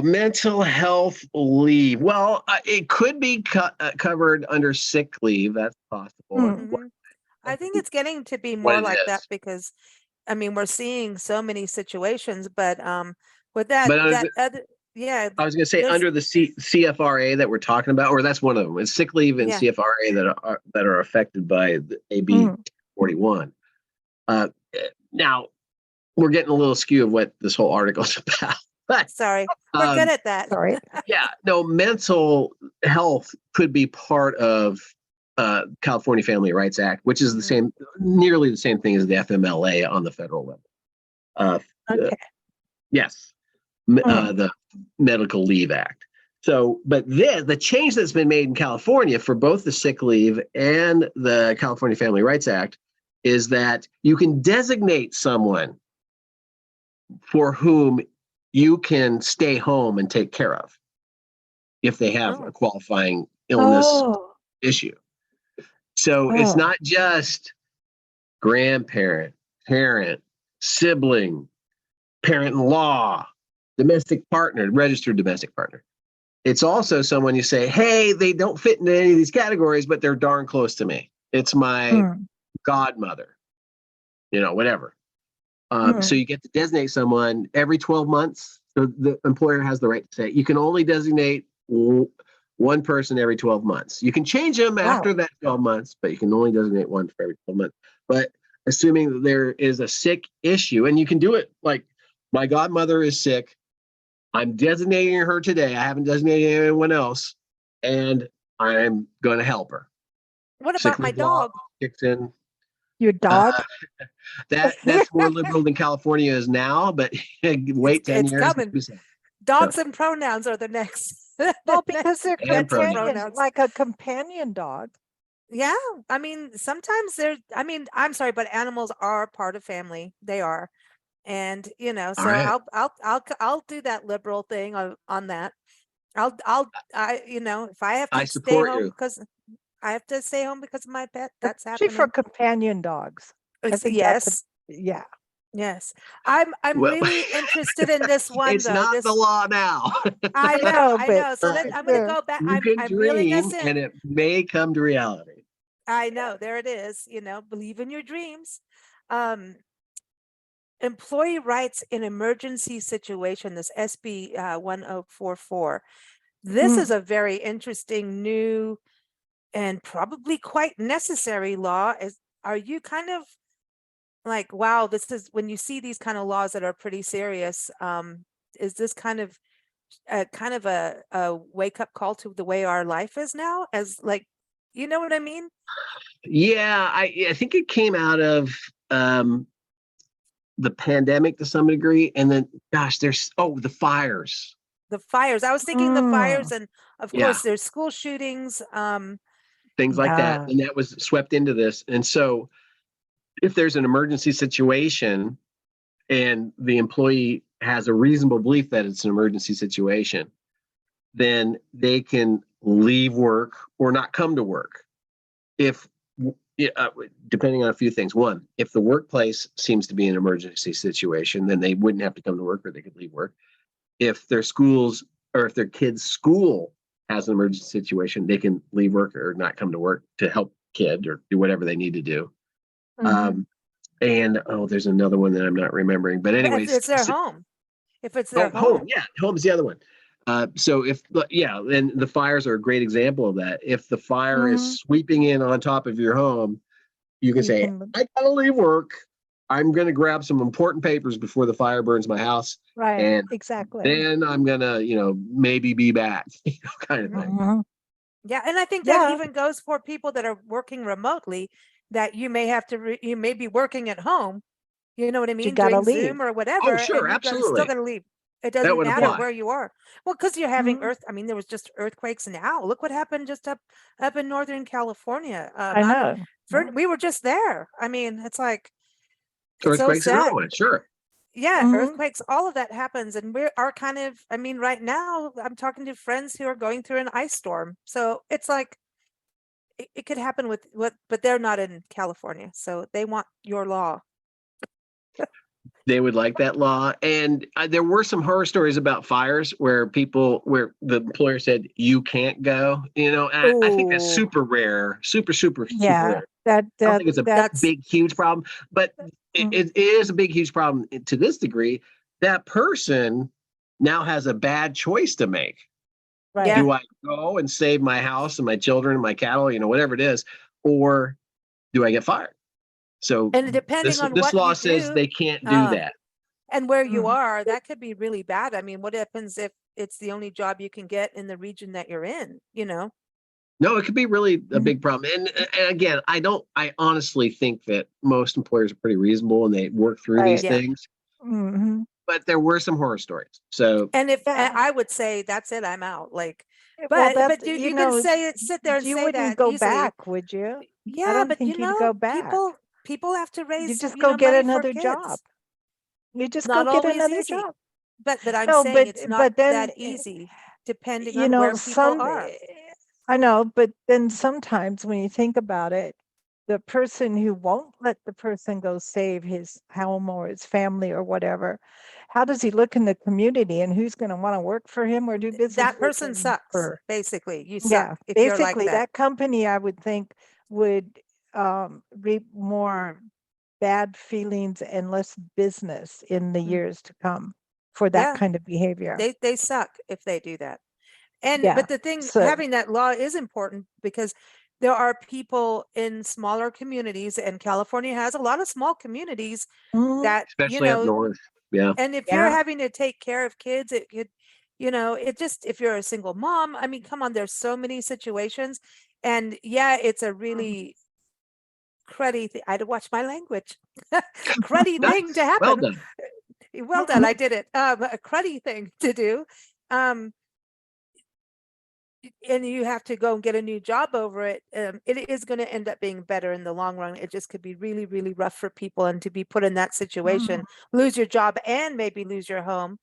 Speaker 3: Mental health leave. Well, it could be covered under sick leave. That's possible.
Speaker 2: Mhm. I think it's getting to be
Speaker 3: What
Speaker 2: more
Speaker 3: it
Speaker 2: like that
Speaker 3: is.
Speaker 2: because I mean we're seeing so many situations, but with that
Speaker 3: But
Speaker 2: that other yeah,
Speaker 3: I was going to say
Speaker 2: there's
Speaker 3: under the CFRA that we're talking about, or that's one of them. It's sick leave and
Speaker 2: yeah.
Speaker 3: CFRA that are affected by the AB 41. Now we're getting a little skew of what this whole article is about. But
Speaker 2: Sorry. We're good at that.
Speaker 4: sorry.
Speaker 3: yeah, no, mental health could be part of California Family Rights Act, which is the same, nearly the same thing as the FMLA on the federal level.
Speaker 4: Okay.
Speaker 3: Yes. the Medical Leave Act. So, but the change that's been made in California for both the sick leave and the California Family Rights Act is that you can designate someone for whom you can stay home and take care of if they have a qualifying illness issue. So it's not just grandparent, parent, sibling, parent-in-law, domestic partner, registered domestic partner. It's also someone you say, hey, they don't fit into any of these categories, but they're darn close to me. It's my godmother, whatever. So you get to designate someone every 12 months. So the employer has the right to say, you can only designate one person every 12 months. You can change them after that 12 months, but you can only designate one for every 12 months. But assuming that there is a sick issue, and you can do it like, my godmother is sick, I'm designating her today. I haven't designated anyone else, and I'm going to help her.
Speaker 2: What about my dog?
Speaker 3: Kicks in.
Speaker 4: Your dog?
Speaker 3: That's more liberal than California is now, but wait 10
Speaker 2: it's
Speaker 3: years.
Speaker 2: Coming. Dogs and pronouns are the next.
Speaker 4: Well, because they're
Speaker 2: pronouns.
Speaker 4: like a companion dog.
Speaker 2: Yeah, I mean, sometimes I'm sorry, but animals are part of family. They are. And so right. I'll do that liberal thing on that. If I have to stay home because I have to stay home because of my pet, that's happening.
Speaker 4: For companion dogs.
Speaker 2: Yes. Yes. I'm really interested in this one.
Speaker 3: It's not the law now.
Speaker 2: I know. So I'm going to go back.
Speaker 3: I'm reeling us in. And it may come to reality.
Speaker 2: I know. There it is. Believe in your dreams. Employee rights in emergency situation, this SB 1044. This is a very interesting, new, and probably quite necessary law. Are you kind of like, wow, this is when you see these kind of laws that are pretty serious? Is this kind of a wake up call to the way our life is now? As like, you know what I mean?
Speaker 3: Yeah, I think it came out of the pandemic to some degree, and then there's the fires.
Speaker 2: I was thinking the fires, and of course there's school shootings,
Speaker 3: things like that, and that was swept into this. And so if there's an emergency situation and the employee has a reasonable belief that it's an emergency situation, then they can leave work or not come to work. If depending on a few things. One, if the workplace seems to be an emergency situation, then they wouldn't have to come to work, or they could leave work. If their schools or if their kids' school has an emergency situation, they can leave work or not come to work to help kid or do whatever they need to do. And there's another one that I'm not remembering. But anyways,
Speaker 2: it's their home. If it's their home,
Speaker 3: home's the other one. So and the fires are a great example of that. If the fire is sweeping in on top of your home, you can say, I gotta leave work. I'm going to grab some important papers before the fire burns my house.
Speaker 4: Right.
Speaker 3: And
Speaker 4: exactly.
Speaker 3: then I'm going to, maybe be back, kind of thing.
Speaker 2: Yeah. And I think that even goes for people that are working remotely, that you may have to, you may be working at home. You know what I mean?
Speaker 4: You gotta
Speaker 2: doing
Speaker 4: leave.
Speaker 2: Zoom or whatever.
Speaker 3: Oh, sure.
Speaker 2: And
Speaker 3: Absolutely.
Speaker 2: Still going to leave. It doesn't matter where you are. Well, because you're having there was just earthquakes now. Look what happened just up in Northern California.
Speaker 4: I know.
Speaker 2: We were just there. I mean, it's like,
Speaker 3: earthquakes
Speaker 2: so
Speaker 3: and all that, sure.
Speaker 2: Yeah, earthquakes, all of that happens. And we are kind of, I mean, right now I'm talking to friends who are going through an ice storm. So it's like, it could happen but they're not in California. So they want your law.
Speaker 3: They would like that law. And there were some horror stories about fires where the employer said, you can't go, and I think that's super rare, super rare. I don't think it's a big, huge problem, but it is a big, huge problem to this degree. That person now has a bad choice to make.
Speaker 4: Right.
Speaker 3: Do I go and save my house and my children and my cattle, whatever it is, or do I get fired? So
Speaker 2: and depending on
Speaker 3: this
Speaker 2: what
Speaker 3: law
Speaker 2: you
Speaker 3: says
Speaker 2: do,
Speaker 3: they can't do that.
Speaker 2: And where you are, that could be really bad. I mean, what happens if it's the only job you can get in the region that you're in,
Speaker 3: No, it could be really a big problem. And again, I honestly think that most employers are pretty reasonable and they work through these things. but there were some horror stories. So
Speaker 2: And if
Speaker 4: Yeah.
Speaker 2: I would say that's it, I'm out. Like,
Speaker 4: Well,
Speaker 2: but
Speaker 4: that's,
Speaker 2: you can say it, sit there and
Speaker 4: you
Speaker 2: say
Speaker 4: wouldn't
Speaker 2: that
Speaker 4: go
Speaker 2: easily.
Speaker 4: back, would you? I
Speaker 2: Yeah,
Speaker 4: don't
Speaker 2: but
Speaker 4: think you'd go back.
Speaker 2: people have to
Speaker 4: You
Speaker 2: raise,
Speaker 4: just go get
Speaker 2: money for
Speaker 4: another
Speaker 2: kids.
Speaker 4: job. You
Speaker 2: It's
Speaker 4: just go
Speaker 2: not
Speaker 4: get
Speaker 2: always
Speaker 4: another
Speaker 2: easy.
Speaker 4: job.
Speaker 2: But I'm
Speaker 4: No,
Speaker 2: saying it's not
Speaker 4: then
Speaker 2: that easy, depending
Speaker 4: you
Speaker 2: on
Speaker 4: know,
Speaker 2: where people are.
Speaker 4: I know, but then sometimes when you think about it, the person who won't let the person go save his home or his family or whatever, how does he look in the community, and who's going to want to work for him or do business
Speaker 2: That
Speaker 4: with
Speaker 2: person
Speaker 4: him
Speaker 2: sucks.
Speaker 4: for?
Speaker 2: Basically, you
Speaker 4: Yeah,
Speaker 2: suck if you're like
Speaker 4: basically
Speaker 2: that.
Speaker 4: that company, I would think, would reap more bad feelings and less business in the
Speaker 2: Mm.
Speaker 4: years to come for that
Speaker 2: Yeah,
Speaker 4: kind of behavior.
Speaker 2: they suck if they do that. And
Speaker 4: Yeah.
Speaker 2: but the thing,
Speaker 4: So
Speaker 2: having that law is important because there are people in smaller communities, and California has a lot of small communities
Speaker 4: mhm,
Speaker 2: that,
Speaker 3: especially up north. Yeah.
Speaker 2: and if you're
Speaker 4: yeah.
Speaker 2: having to take care of kids, it could, it just, if you're a single mom, I mean, come on, there's so many situations. And yeah, it's a really cruddy thing. I had to watch my language. Cruddy thing to
Speaker 3: Well
Speaker 2: happen.
Speaker 3: done.
Speaker 2: Well done, I did it. A cruddy thing to do. Um, and you have to go and get a new job over it. It is going to end up being better in the long run. It just could be really, really rough for people, and to be put in that situation, lose your job and maybe lose your home,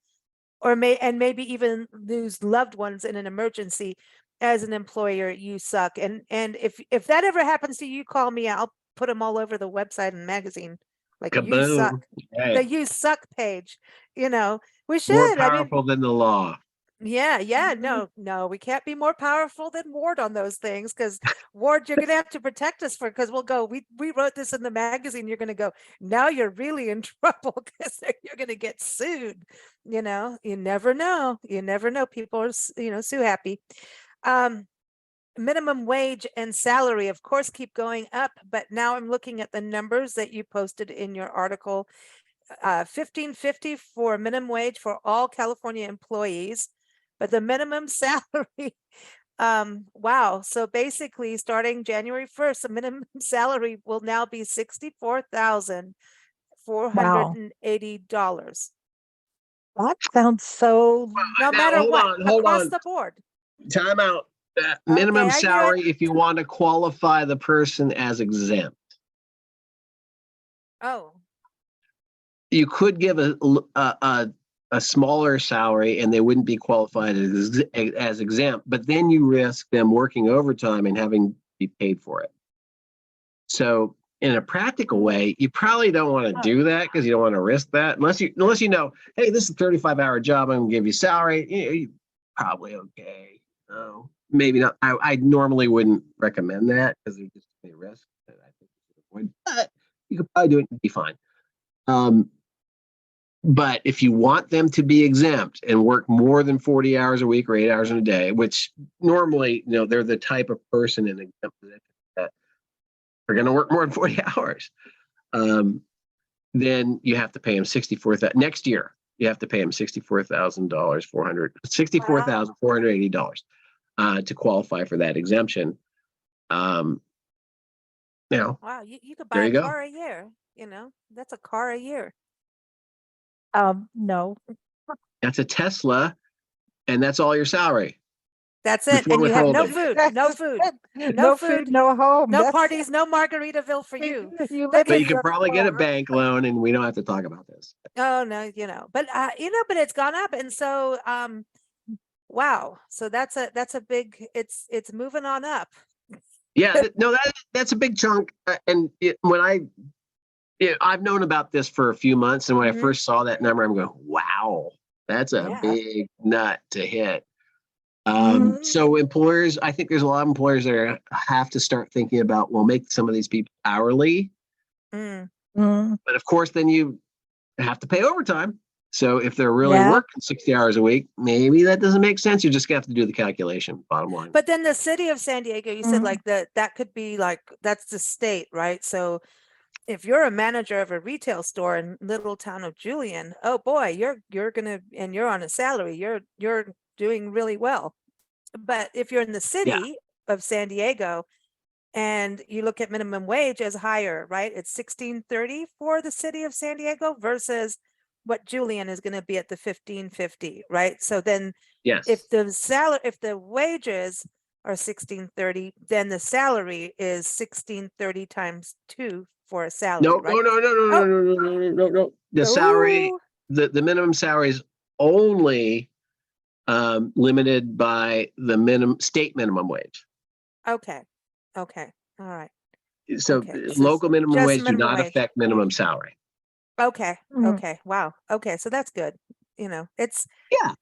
Speaker 2: or maybe even lose loved ones in an emergency. As an employer, you suck. And if that ever happens to you, call me. I'll put them all over the website and magazine. Like, you suck.
Speaker 3: Kaboom. Hey,
Speaker 2: The you suck page. We
Speaker 3: more
Speaker 2: should. I mean,
Speaker 3: powerful than the law.
Speaker 2: yeah,
Speaker 4: Mhm.
Speaker 2: no, we can't be more powerful than Ward on those things, because Ward, you're gonna have to protect us because we'll go, we wrote this in the magazine. You're gonna go, now you're really in trouble because you're gonna get sued. You never know. You never know. People are, sue happy. Um, Minimum wage and salary, of course, keep going up, but now I'm looking at the numbers that you posted in your article. 15.50 for minimum wage for all California employees, but the minimum salary, wow. So basically, starting January 1st, the minimum salary will now be $64,480.
Speaker 4: That sounds so.
Speaker 2: No
Speaker 3: Now,
Speaker 2: matter what,
Speaker 3: hold
Speaker 2: across
Speaker 3: on.
Speaker 2: the board.
Speaker 3: Time out.
Speaker 2: Okay,
Speaker 3: Minimum
Speaker 2: I knew
Speaker 3: salary
Speaker 2: it.
Speaker 3: if you want to qualify the person as exempt.
Speaker 2: Oh,
Speaker 3: You could give a smaller salary and they wouldn't be qualified as exempt, but then you risk them working overtime and having to be paid for it. So in a practical way, you probably don't want to do that because you don't want to risk that unless you know, hey, this is a 35-hour job. I'm gonna give you salary. You're probably okay. No, maybe not. I normally wouldn't recommend that because there's just a risk that I think you should avoid. But you could probably do it and be fine. But if you want them to be exempt and work more than 40 hours a week or 8 hours in a day, which normally, they're the type of person in exempt position that are going to work more than 40 hours, then you have to pay them next year. You have to pay them $64,480 to qualify for that exemption.
Speaker 2: wow, you could buy
Speaker 3: there
Speaker 2: a
Speaker 3: you go.
Speaker 2: car a year. That's a car a year.
Speaker 4: No.
Speaker 3: That's a Tesla, and that's all your salary.
Speaker 2: That's it.
Speaker 3: Before
Speaker 2: And you have no
Speaker 3: withholding.
Speaker 2: food, no food,
Speaker 4: No food, no home.
Speaker 2: no
Speaker 4: That's-
Speaker 2: parties, no Margaritaville for you.
Speaker 4: You
Speaker 2: But
Speaker 4: live
Speaker 3: But
Speaker 4: in
Speaker 3: you could
Speaker 4: your
Speaker 3: probably get a
Speaker 4: car.
Speaker 3: bank loan, and we don't have to talk about this.
Speaker 2: Oh no, but but it's gone up. And so wow. So that's a big, it's moving on up.
Speaker 3: Yeah, no, that's a big chunk. And I've known about this for a few months, and when I
Speaker 2: Mhm.
Speaker 3: first saw that number, I'm going, "Wow, that's a
Speaker 2: Yeah.
Speaker 3: big nut to hit."
Speaker 4: Mhm.
Speaker 3: So employers, I think there's a lot of employers that have to start thinking about, well, make some of these people hourly,
Speaker 2: Mm.
Speaker 4: Mm.
Speaker 3: but of course, then you have to pay overtime. So if they're really
Speaker 4: Yeah.
Speaker 3: working 60 hours a week, maybe that doesn't make sense. You just have to do the calculation. Bottom line.
Speaker 2: But then the city of San Diego, you said
Speaker 4: Mhm.
Speaker 2: like that could be like, that's the state, right? So if you're a manager of a retail store in little town of Julian, oh boy, you're gonna, and you're on a salary, you're doing really well. But if you're in the city of San Diego and you look at minimum wage as higher, right? It's 16.30 for the city of San Diego versus what Julian is going to be at the 1550, right? So then
Speaker 3: Yes.
Speaker 2: if the wages are 1630, then the salary is 1630 times 2 for a salary,
Speaker 3: No,
Speaker 2: right?
Speaker 3: no. The salary,
Speaker 2: Oh,
Speaker 3: the minimum salary is only limited by the state minimum wage.
Speaker 2: okay. Okay. All right.
Speaker 3: So
Speaker 2: Okay.
Speaker 3: local minimum
Speaker 2: Just
Speaker 3: wage do
Speaker 2: minimum
Speaker 3: not
Speaker 2: wage.
Speaker 3: affect minimum salary.
Speaker 2: Okay.
Speaker 4: Mhm.
Speaker 2: Okay. Wow. Okay. So that's good. It's,
Speaker 3: Yeah.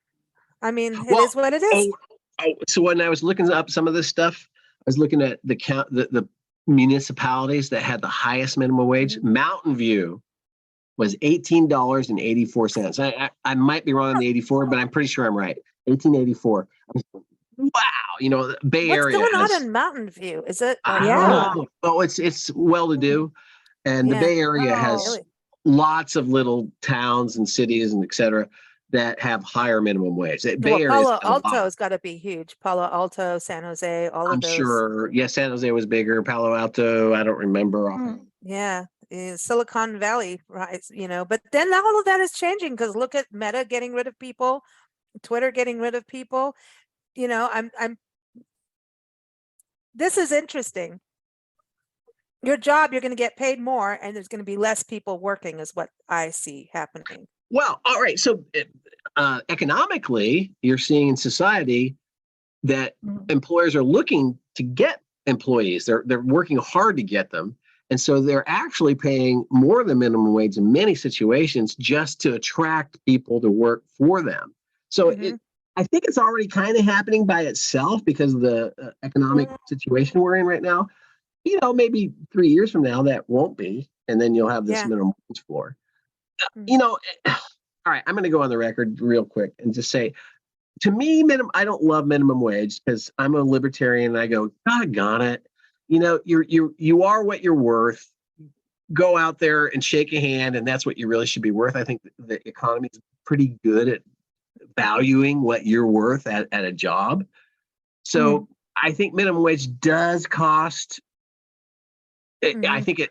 Speaker 2: I mean, it
Speaker 3: Well,
Speaker 2: is what it is.
Speaker 3: so when I was looking up some of this stuff, I was looking at the municipalities that had the highest minimum wage.
Speaker 2: Mhm.
Speaker 3: Mountain View was $18.84. I might be wrong on the 84, but I'm pretty sure I'm right. 1884. Wow, Bay
Speaker 2: What's
Speaker 3: Area
Speaker 2: going on
Speaker 3: has,
Speaker 2: in Mountain View? Is it
Speaker 3: I
Speaker 2: like,
Speaker 3: don't
Speaker 4: Yeah.
Speaker 3: know. Oh, it's well to do. And the
Speaker 2: Yeah.
Speaker 3: Bay Area
Speaker 4: Oh.
Speaker 3: has
Speaker 2: really?
Speaker 3: lots of little towns and cities and et cetera that have higher minimum wage. The
Speaker 2: Well,
Speaker 3: Bay Area
Speaker 2: Palo
Speaker 3: has a lot.
Speaker 2: Alto's got to be huge. Palo Alto, San Jose, all
Speaker 3: I'm
Speaker 2: of those.
Speaker 3: sure. Yes, San Jose was bigger. Palo Alto, I don't remember.
Speaker 4: Mm.
Speaker 2: Yeah. Silicon Valley, right? But then all of that is changing because look at Meta getting rid of people, Twitter getting rid of people. This is interesting. Your job, you're going to get paid more and there's going to be less people working is what I see happening.
Speaker 3: Well, all right. So economically, you're seeing in society that
Speaker 4: Mhm.
Speaker 3: employers are looking to get employees. They're working hard to get them. And so they're actually paying more than minimum wage in many situations just to attract people to work for them. So
Speaker 2: Mhm.
Speaker 3: I think it's already kind of happening by itself because of the economic situation we're in right now. Maybe 3 years from now that won't be, and then you'll have this
Speaker 2: Yeah.
Speaker 3: minimum wage floor.
Speaker 2: Mhm.
Speaker 3: All right, I'm going to go on the record real quick and just say, to me, I don't love minimum wage because I'm a libertarian and I go, doggone it. You are what you're worth. Go out there and shake a hand, and that's what you really should be worth. I think the economy is pretty good at valuing what you're worth at a job. So I think minimum wage does cost. I think it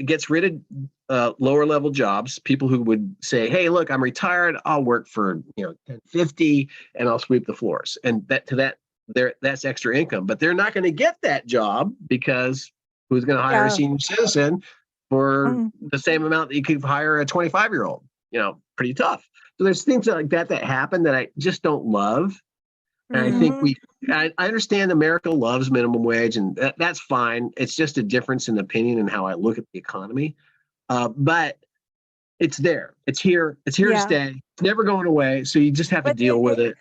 Speaker 3: gets rid of lower level jobs. People who would say, "Hey, look, I'm retired. I'll work for 10.50 and I'll sweep the floors." And that's extra income. But they're not going to get that job because who's going to hire a
Speaker 4: Yeah.
Speaker 3: senior citizen for
Speaker 4: Mhm.
Speaker 3: the same amount that you could hire a 25-year-old? Pretty tough. So there's things like that happen that I just don't love. And I think
Speaker 4: Mhm.
Speaker 3: I understand America loves minimum wage, and that's fine. It's just a difference in opinion and how I look at the economy. But it's there. It's here. It's here to
Speaker 4: Yeah.
Speaker 3: stay. It's never going away. So you just have to
Speaker 4: But
Speaker 3: deal with it.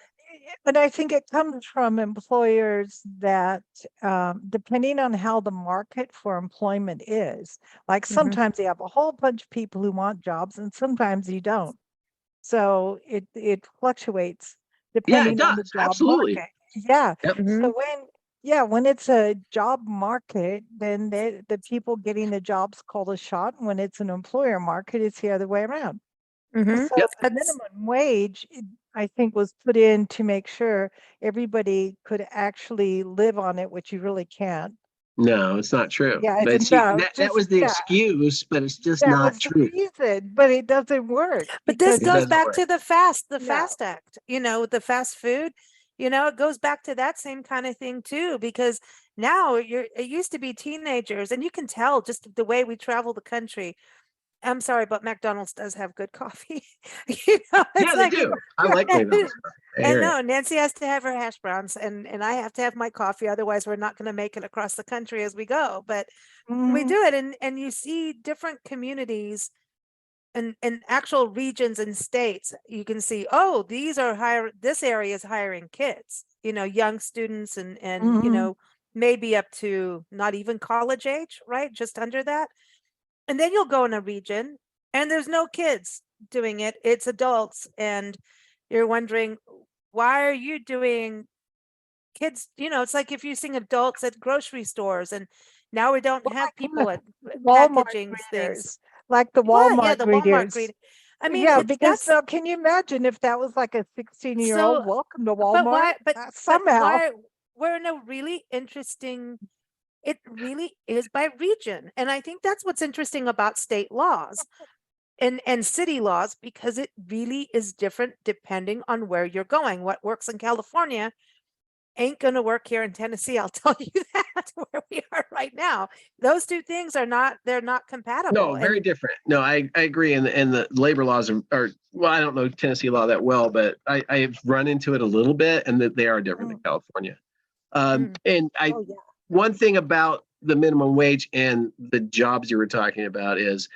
Speaker 4: but I think it comes from employers that, depending on how the market for employment is, like
Speaker 2: Mhm.
Speaker 4: sometimes you have a whole bunch of people who want jobs and sometimes you don't. So it fluctuates
Speaker 3: Yeah, it
Speaker 4: depending on the
Speaker 3: does.
Speaker 4: job
Speaker 3: Absolutely.
Speaker 4: market. Yeah.
Speaker 3: Yep.
Speaker 2: Mhm.
Speaker 4: So when it's a job market, then the people getting the jobs call the shot. When it's an employer market, it's the other way around.
Speaker 2: Mhm.
Speaker 4: So
Speaker 3: Yep.
Speaker 4: the minimum wage, I think, was put in to make sure everybody could actually live on it, which you really can't.
Speaker 3: No, it's not true.
Speaker 4: Yeah,
Speaker 3: But
Speaker 4: it's
Speaker 3: see,
Speaker 4: no,
Speaker 3: that was the
Speaker 4: yeah,
Speaker 3: excuse, but it's just
Speaker 4: that
Speaker 3: not
Speaker 4: was the
Speaker 3: true.
Speaker 4: reason, but it doesn't work
Speaker 2: But this
Speaker 4: because
Speaker 3: It
Speaker 2: goes
Speaker 3: doesn't
Speaker 2: back
Speaker 3: work.
Speaker 2: to the
Speaker 4: no.
Speaker 2: FAST Act, the fast food, it goes back to that same kind of thing too, because now it used to be teenagers and you can tell just the way we travel the country. I'm sorry, but McDonald's does have good coffee.
Speaker 3: Yeah,
Speaker 2: It's
Speaker 3: they
Speaker 2: like,
Speaker 3: do. I like McDonald's. I
Speaker 2: and
Speaker 3: hear it.
Speaker 2: no, Nancy has to have her hash browns and I have to have my coffee. Otherwise we're not going to make it across the country as we go, but we
Speaker 4: Mhm.
Speaker 2: do it. And you see different communities and actual regions and states, you can see, oh, this area is hiring kids, young students and
Speaker 4: Mhm.
Speaker 2: maybe up to not even college age, right? Just under that. And then you'll go in a region and there's no kids doing it. It's adults. And you're wondering, why are you doing kids? It's like if you sing adults at grocery stores and now we don't
Speaker 4: Well,
Speaker 2: have
Speaker 4: like
Speaker 2: people at
Speaker 4: Walmart
Speaker 2: packaging things.
Speaker 4: greeters, like the
Speaker 2: Well, yeah,
Speaker 4: Walmart
Speaker 2: the Walmart
Speaker 4: greeters.
Speaker 2: greeting. I mean,
Speaker 4: Yeah, because
Speaker 2: that's
Speaker 4: now can you imagine if that was like a 16-year-old,
Speaker 2: so,
Speaker 4: welcome to
Speaker 2: but
Speaker 4: Walmart?
Speaker 2: why, but
Speaker 4: Somehow.
Speaker 2: why, we're in a really interesting, it really is by region. And I think that's what's interesting about state laws. and city laws, because it really is different depending on where you're going. What works in California ain't going to work here in Tennessee. I'll tell you that, where we are right now. Those two things are not, they're not compatible.
Speaker 3: No, very
Speaker 2: And
Speaker 3: different. No, I agree. And the labor laws are, well, I don't know Tennessee law that well, but I've run into it a little bit, and that they are different than California. And
Speaker 2: oh yeah.
Speaker 3: one thing about the minimum wage and the jobs you were talking about is,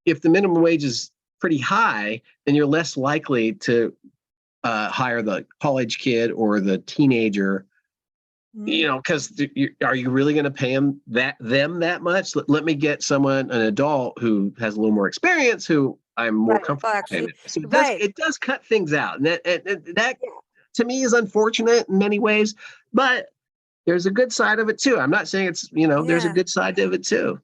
Speaker 3: if the minimum wage is pretty high, then you're less likely to hire the college kid or the teenager, because are you really going to pay them that much? Let me get someone, an adult who has a little more experience, who I'm more
Speaker 2: Right. Well,
Speaker 3: comfortable
Speaker 2: actually,
Speaker 3: paying. So
Speaker 2: right.
Speaker 3: it does cut things out, and that to me is unfortunate in many ways, but there's a good side of it too. I'm not saying it's, there's a
Speaker 2: Yeah.
Speaker 3: good side of it too.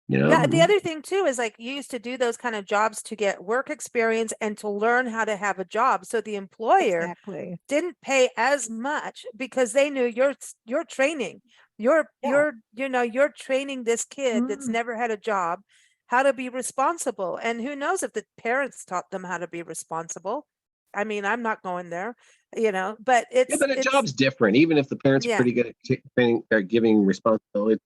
Speaker 2: Yeah, the other thing too is, like, you used to do those kind of jobs to get work experience and to learn how to have a job. So the employer
Speaker 4: Exactly.
Speaker 2: didn't pay as much because they knew you're training. You're you're training this kid that's never had a job how to be responsible. And who knows if the parents taught them how to be responsible. I mean, I'm not going there, but
Speaker 3: Yeah, but a
Speaker 2: it's
Speaker 3: job's different. Even if the parents are
Speaker 2: yeah.
Speaker 3: pretty good at training or giving responsibility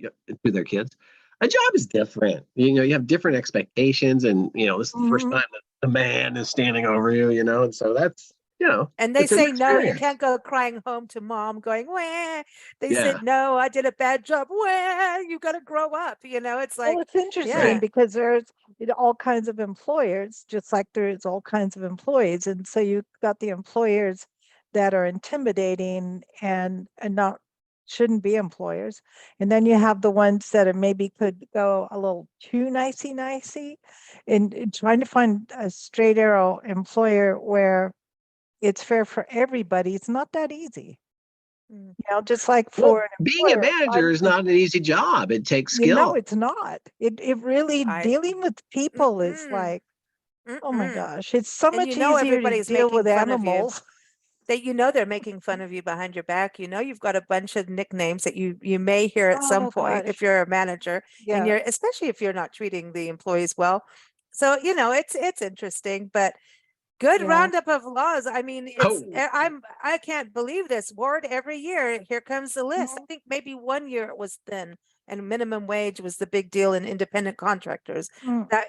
Speaker 3: to their kids, a job is different. You have different expectations, and this is the first time that the man is standing over you. And so that's
Speaker 2: And they
Speaker 3: it's an
Speaker 2: say, no, you
Speaker 3: experience.
Speaker 2: can't go crying home to mom going, wah. They
Speaker 3: Yeah,
Speaker 2: said, no, I did a bad job. Wah, you got to grow up. It's
Speaker 4: Well,
Speaker 2: like,
Speaker 4: it's interesting
Speaker 2: yeah.
Speaker 4: because there's all kinds of employers, just like there's all kinds of employees. And so you've got the employers that are intimidating and not shouldn't be employers. And then you have the ones that are maybe could go a little too nicey and trying to find a straight arrow employer where it's fair for everybody. It's not that easy.
Speaker 2: Mm.
Speaker 4: Just like
Speaker 3: well,
Speaker 4: for an
Speaker 3: being a
Speaker 4: employer,
Speaker 3: manager is not an easy job. It takes
Speaker 4: you know,
Speaker 3: skill.
Speaker 4: it's not. It really
Speaker 2: I,
Speaker 4: dealing with people is
Speaker 2: mm-mm,
Speaker 4: like, oh my
Speaker 2: mm-mm.
Speaker 4: gosh, it's so
Speaker 2: And
Speaker 4: much easier to
Speaker 2: everybody's
Speaker 4: deal
Speaker 2: making
Speaker 4: with
Speaker 2: fun of you.
Speaker 4: animals.
Speaker 2: They're making fun of you behind your back. You've got a bunch of nicknames that you may hear at some
Speaker 4: Oh
Speaker 2: point if
Speaker 4: gosh.
Speaker 2: you're a manager, and
Speaker 4: Yeah.
Speaker 2: especially if you're not treating the employees well. So, it's interesting, but good
Speaker 4: Yeah.
Speaker 2: roundup of laws. I mean,
Speaker 3: Oh,
Speaker 2: I can't believe this. Ward, every year, here comes the list. I
Speaker 4: Mhm.
Speaker 2: think maybe one year it was thin, and minimum wage was the big deal in independent contractors.
Speaker 4: Mm.
Speaker 2: That,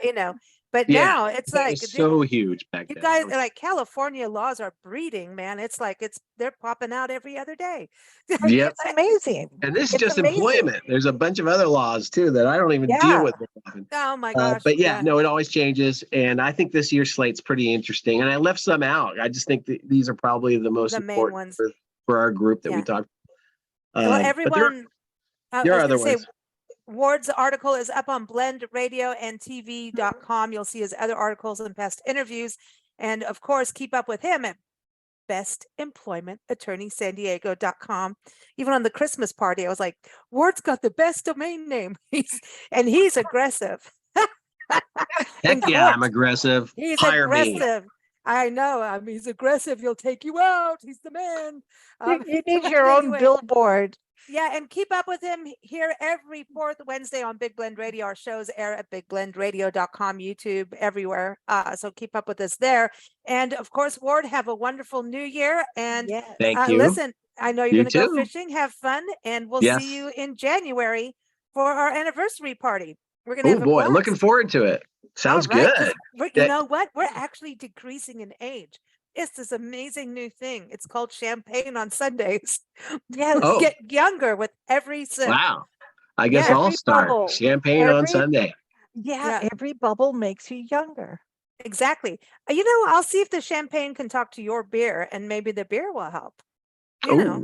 Speaker 2: but
Speaker 3: yeah,
Speaker 2: now it's
Speaker 3: that
Speaker 2: like,
Speaker 3: was so huge back
Speaker 2: you
Speaker 3: then.
Speaker 2: guys, like, California laws are breeding, man. It's like they're popping out every other day.
Speaker 3: Yep.
Speaker 4: It's amazing.
Speaker 3: And this is
Speaker 4: It's
Speaker 3: just
Speaker 4: amazing.
Speaker 3: employment. There's a bunch of other laws too that I don't even deal
Speaker 4: Yeah.
Speaker 3: with very often.
Speaker 2: Oh my gosh.
Speaker 3: But yeah,
Speaker 2: Yeah.
Speaker 3: no, it always changes. And I think this year's slate's pretty interesting. And I left some out. I just think that these are probably the most
Speaker 2: The main
Speaker 3: important
Speaker 2: ones.
Speaker 3: for our group that we
Speaker 2: Yeah.
Speaker 3: talked.
Speaker 2: Well,
Speaker 3: But
Speaker 2: everyone, I
Speaker 3: there are
Speaker 2: was
Speaker 3: other
Speaker 2: going to say,
Speaker 3: ones.
Speaker 2: Ward's article is up on blendradioandtv.com. You'll see his other articles and past interviews. And of course, keep up with him at bestemploymentattorneysandiego.com. Even on the Christmas party, I was like, Ward's got the best domain name. He's aggressive. In
Speaker 3: Heck yeah,
Speaker 2: court.
Speaker 3: I'm aggressive.
Speaker 2: He's
Speaker 3: Hire me.
Speaker 2: aggressive. I know. He's aggressive. He'll take you out. He's the man.
Speaker 4: You need
Speaker 2: but
Speaker 4: your own
Speaker 2: anyway,
Speaker 4: billboard.
Speaker 2: yeah, and keep up with him here every fourth Wednesday on Big Blend Radio. Our shows air at bigblendradio.com, YouTube, everywhere. So keep up with us there. And of course, Ward, have a wonderful new year. And
Speaker 4: Yes.
Speaker 3: Thank you.
Speaker 2: listen, I know you're
Speaker 3: You
Speaker 2: going to go
Speaker 3: too.
Speaker 2: fishing. Have fun. And we'll
Speaker 3: Yes.
Speaker 2: see you in January for our anniversary party. We're going to
Speaker 3: Oh
Speaker 2: have a
Speaker 3: boy,
Speaker 2: blast.
Speaker 3: looking forward to it. Sounds
Speaker 2: All right,
Speaker 3: good.
Speaker 2: you
Speaker 3: Yeah.
Speaker 2: know what? We're actually decreasing in age. It's this amazing new thing. It's called champagne on Sundays.
Speaker 4: Yes.
Speaker 3: Oh.
Speaker 2: Get younger with every sip.
Speaker 3: Wow. I guess
Speaker 2: Yeah.
Speaker 3: I'll
Speaker 4: Every
Speaker 3: start.
Speaker 4: bubble.
Speaker 3: Champagne on
Speaker 4: Every-
Speaker 3: Sunday.
Speaker 4: Yeah,
Speaker 2: Yeah.
Speaker 4: every bubble makes you younger.
Speaker 2: Exactly. I'll see if the champagne can talk to your beer, and maybe the beer will help.
Speaker 3: Oh. Yeah,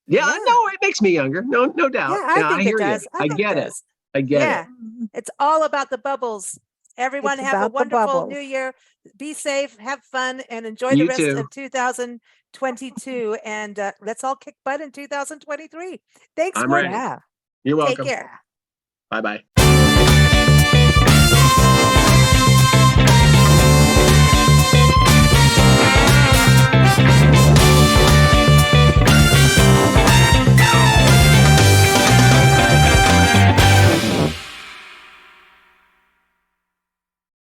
Speaker 2: Yeah.
Speaker 3: no, it makes me younger. No doubt.
Speaker 2: Yeah, I think it
Speaker 3: hear
Speaker 2: does.
Speaker 3: you.
Speaker 2: I
Speaker 3: I
Speaker 2: think
Speaker 3: get
Speaker 2: it
Speaker 3: it.
Speaker 2: does.
Speaker 3: I get
Speaker 2: Yeah.
Speaker 3: it.
Speaker 2: It's all about the bubbles. Everyone
Speaker 4: It's
Speaker 2: have a
Speaker 4: about the
Speaker 2: wonderful
Speaker 4: bubbles.
Speaker 2: new year. Be safe, have fun, and enjoy the
Speaker 3: You
Speaker 2: rest
Speaker 3: too.
Speaker 2: of 2022. And let's all kick butt in 2023. Thanks,
Speaker 3: I'm
Speaker 2: Ward.
Speaker 3: ready.
Speaker 4: Yeah.
Speaker 3: You're
Speaker 2: Take
Speaker 3: welcome.
Speaker 2: care.
Speaker 3: Bye-bye.